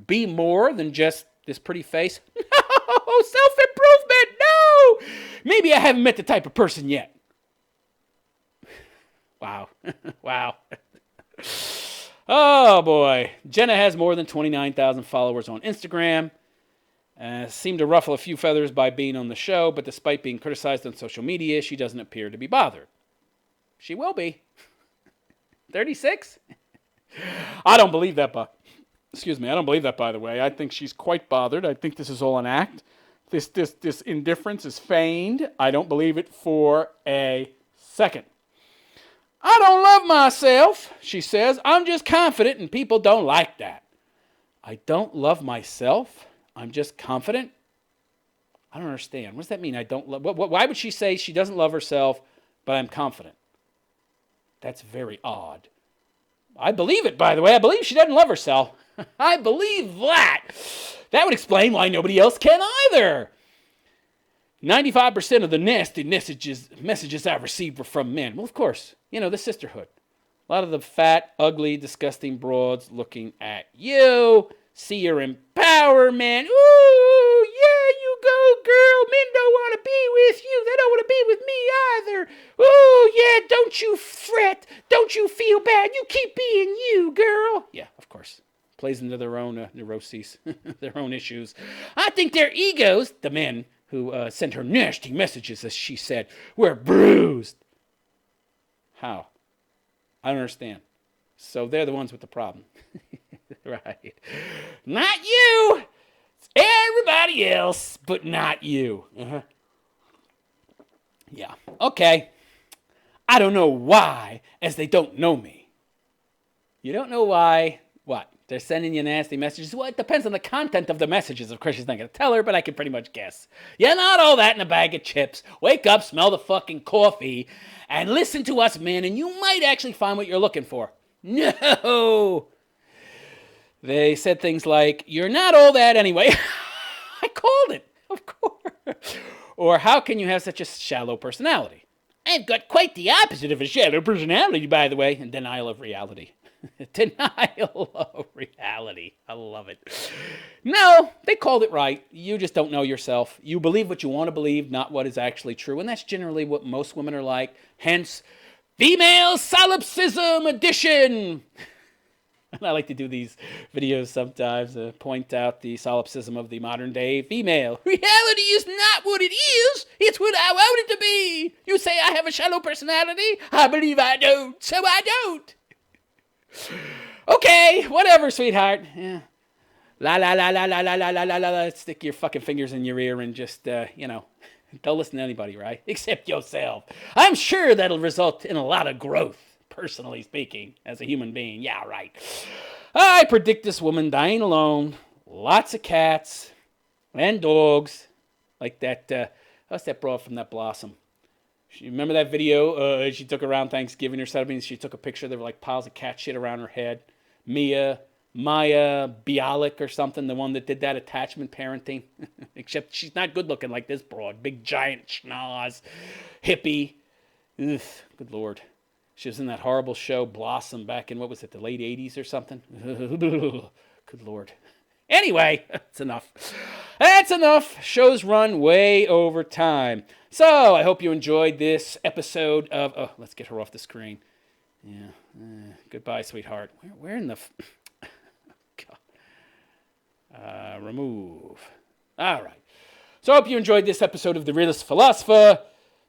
Be more than just this pretty face. No, self-improvement, no! Maybe I haven't met the type of person yet. Wow. Wow. Oh, boy. Jenna has more than 29,000 followers on Instagram. Seemed to ruffle a few feathers by being on the show, but despite being criticized on social media, she doesn't appear to be bothered. She will be. 36? I don't believe that, I don't believe that, by the way. I think she's quite bothered. I think this is all an act. This indifference is feigned. I don't believe it for a second. I don't love myself, she says. I'm just confident, and people don't like that. I don't love myself? I'm just confident? I don't understand. What does that mean? I don't love... Why would she say she doesn't love herself, but I'm confident? That's very odd. I believe it, by the way. I believe she doesn't love herself. I believe that. That would explain why nobody else can either. 95% of the nasty messages I've received were from men. Well, of course, the sisterhood. A lot of the fat, ugly, disgusting broads looking at you. See your empowerment. Ooh, yeah, you go, girl. Men don't want to be with you. They don't want to be with me either. Ooh, yeah, don't you fret. Don't you feel bad. You keep being you, girl. Yeah, of course. Plays into their own neuroses, their own issues. I think their egos, the men who sent her nasty messages, as she said, were bruised. How? I don't understand. So they're the ones with the problem. Right. Not you. It's everybody else, but not you. Uh-huh. Yeah. Okay. I don't know why, as they don't know me. You don't know why? What? They're sending you nasty messages? Well, it depends on the content of the messages. Of course, she's not going to tell her, but I can pretty much guess. You're not all that in a bag of chips. Wake up, smell the fucking coffee, and listen to us, man, and you might actually find what you're looking for. No! They said things like, you're not all that anyway. I called it, of course. Or how can you have such a shallow personality? I've got quite the opposite of a shallow personality, by the way. And denial of reality. Denial of reality. I love it. No, they called it right. You just don't know yourself. You believe what you want to believe, not what is actually true. And that's generally what most women are like. Hence, female solipsism edition. And I like to do these videos sometimes to point out the solipsism of the modern day female. Reality is not what it is. It's what I want it to be. You say I have a shallow personality? I believe I don't, so I don't. Okay, whatever, sweetheart. Yeah. La la la la la la la la la la. Stick your fucking fingers in your ear and just, don't listen to anybody, right? Except yourself. I'm sure that'll result in a lot of growth. Personally speaking, as a human being. Yeah, right. I predict this woman dying alone. Lots of cats and dogs. Like that, what's that broad from that Blossom? Remember that video? She took around Thanksgiving or something. She took a picture. There were like piles of cat shit around her head. Mia, Maya Bialik or something, the one that did that attachment parenting. Except she's not good looking like this broad. Big giant schnoz, hippie. Ugh, good Lord. She was in that horrible show Blossom back in, what was it, the late 80s or something? Good Lord. Anyway, that's enough. That's enough. Shows run way over time. So I hope you enjoyed this episode of... Oh, let's get her off the screen. Yeah. Goodbye, sweetheart. Where in the... God. Remove. All right. So I hope you enjoyed this episode of The Realist Philosopher,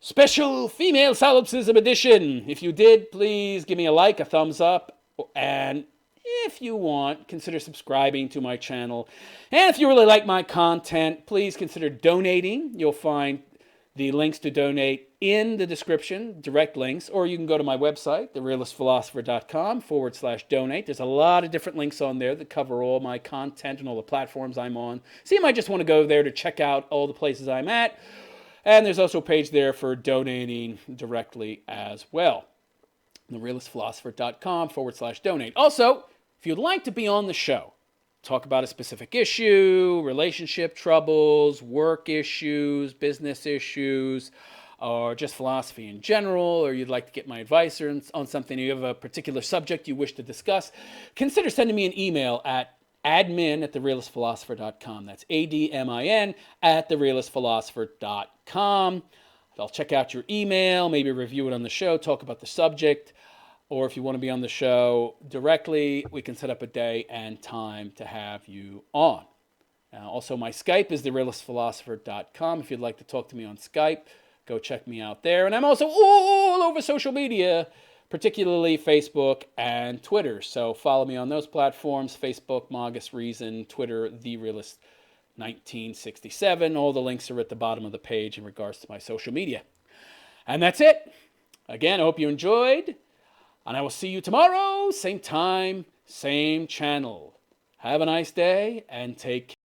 special female solipsism edition. If you did, please give me a like, a thumbs up, and if you want, consider subscribing to my channel. And if you really like my content, please consider donating. You'll find the links to donate in the description, direct links, or you can go to my website, therealistphilosopher.com/donate. There's a lot of different links on there that cover all my content and all the platforms I'm on. So you might just want to go there to check out all the places I'm at. And there's also a page there for donating directly as well. therealistphilosopher.com/donate. Also, if you'd like to be on the show, talk about a specific issue, relationship troubles, work issues, business issues, or just philosophy in general, or you'd like to get my advice on something, you have a particular subject you wish to discuss, consider sending me an email at admin@therealistphilosopher.com. That's ADMIN @therealistphilosopher.com. I'll check out your email, maybe review it on the show, talk about the subject. Or if you want to be on the show directly, we can set up a day and time to have you on. Also, my Skype is therealistphilosopher.com. If you'd like to talk to me on Skype, go check me out there. And I'm also all over social media, particularly Facebook and Twitter. So follow me on those platforms, Facebook, Magus Reason, Twitter, The Realist 1967. All the links are at the bottom of the page in regards to my social media. And that's it. Again, I hope you enjoyed. And I will see you tomorrow, same time, same channel. Have a nice day and take care.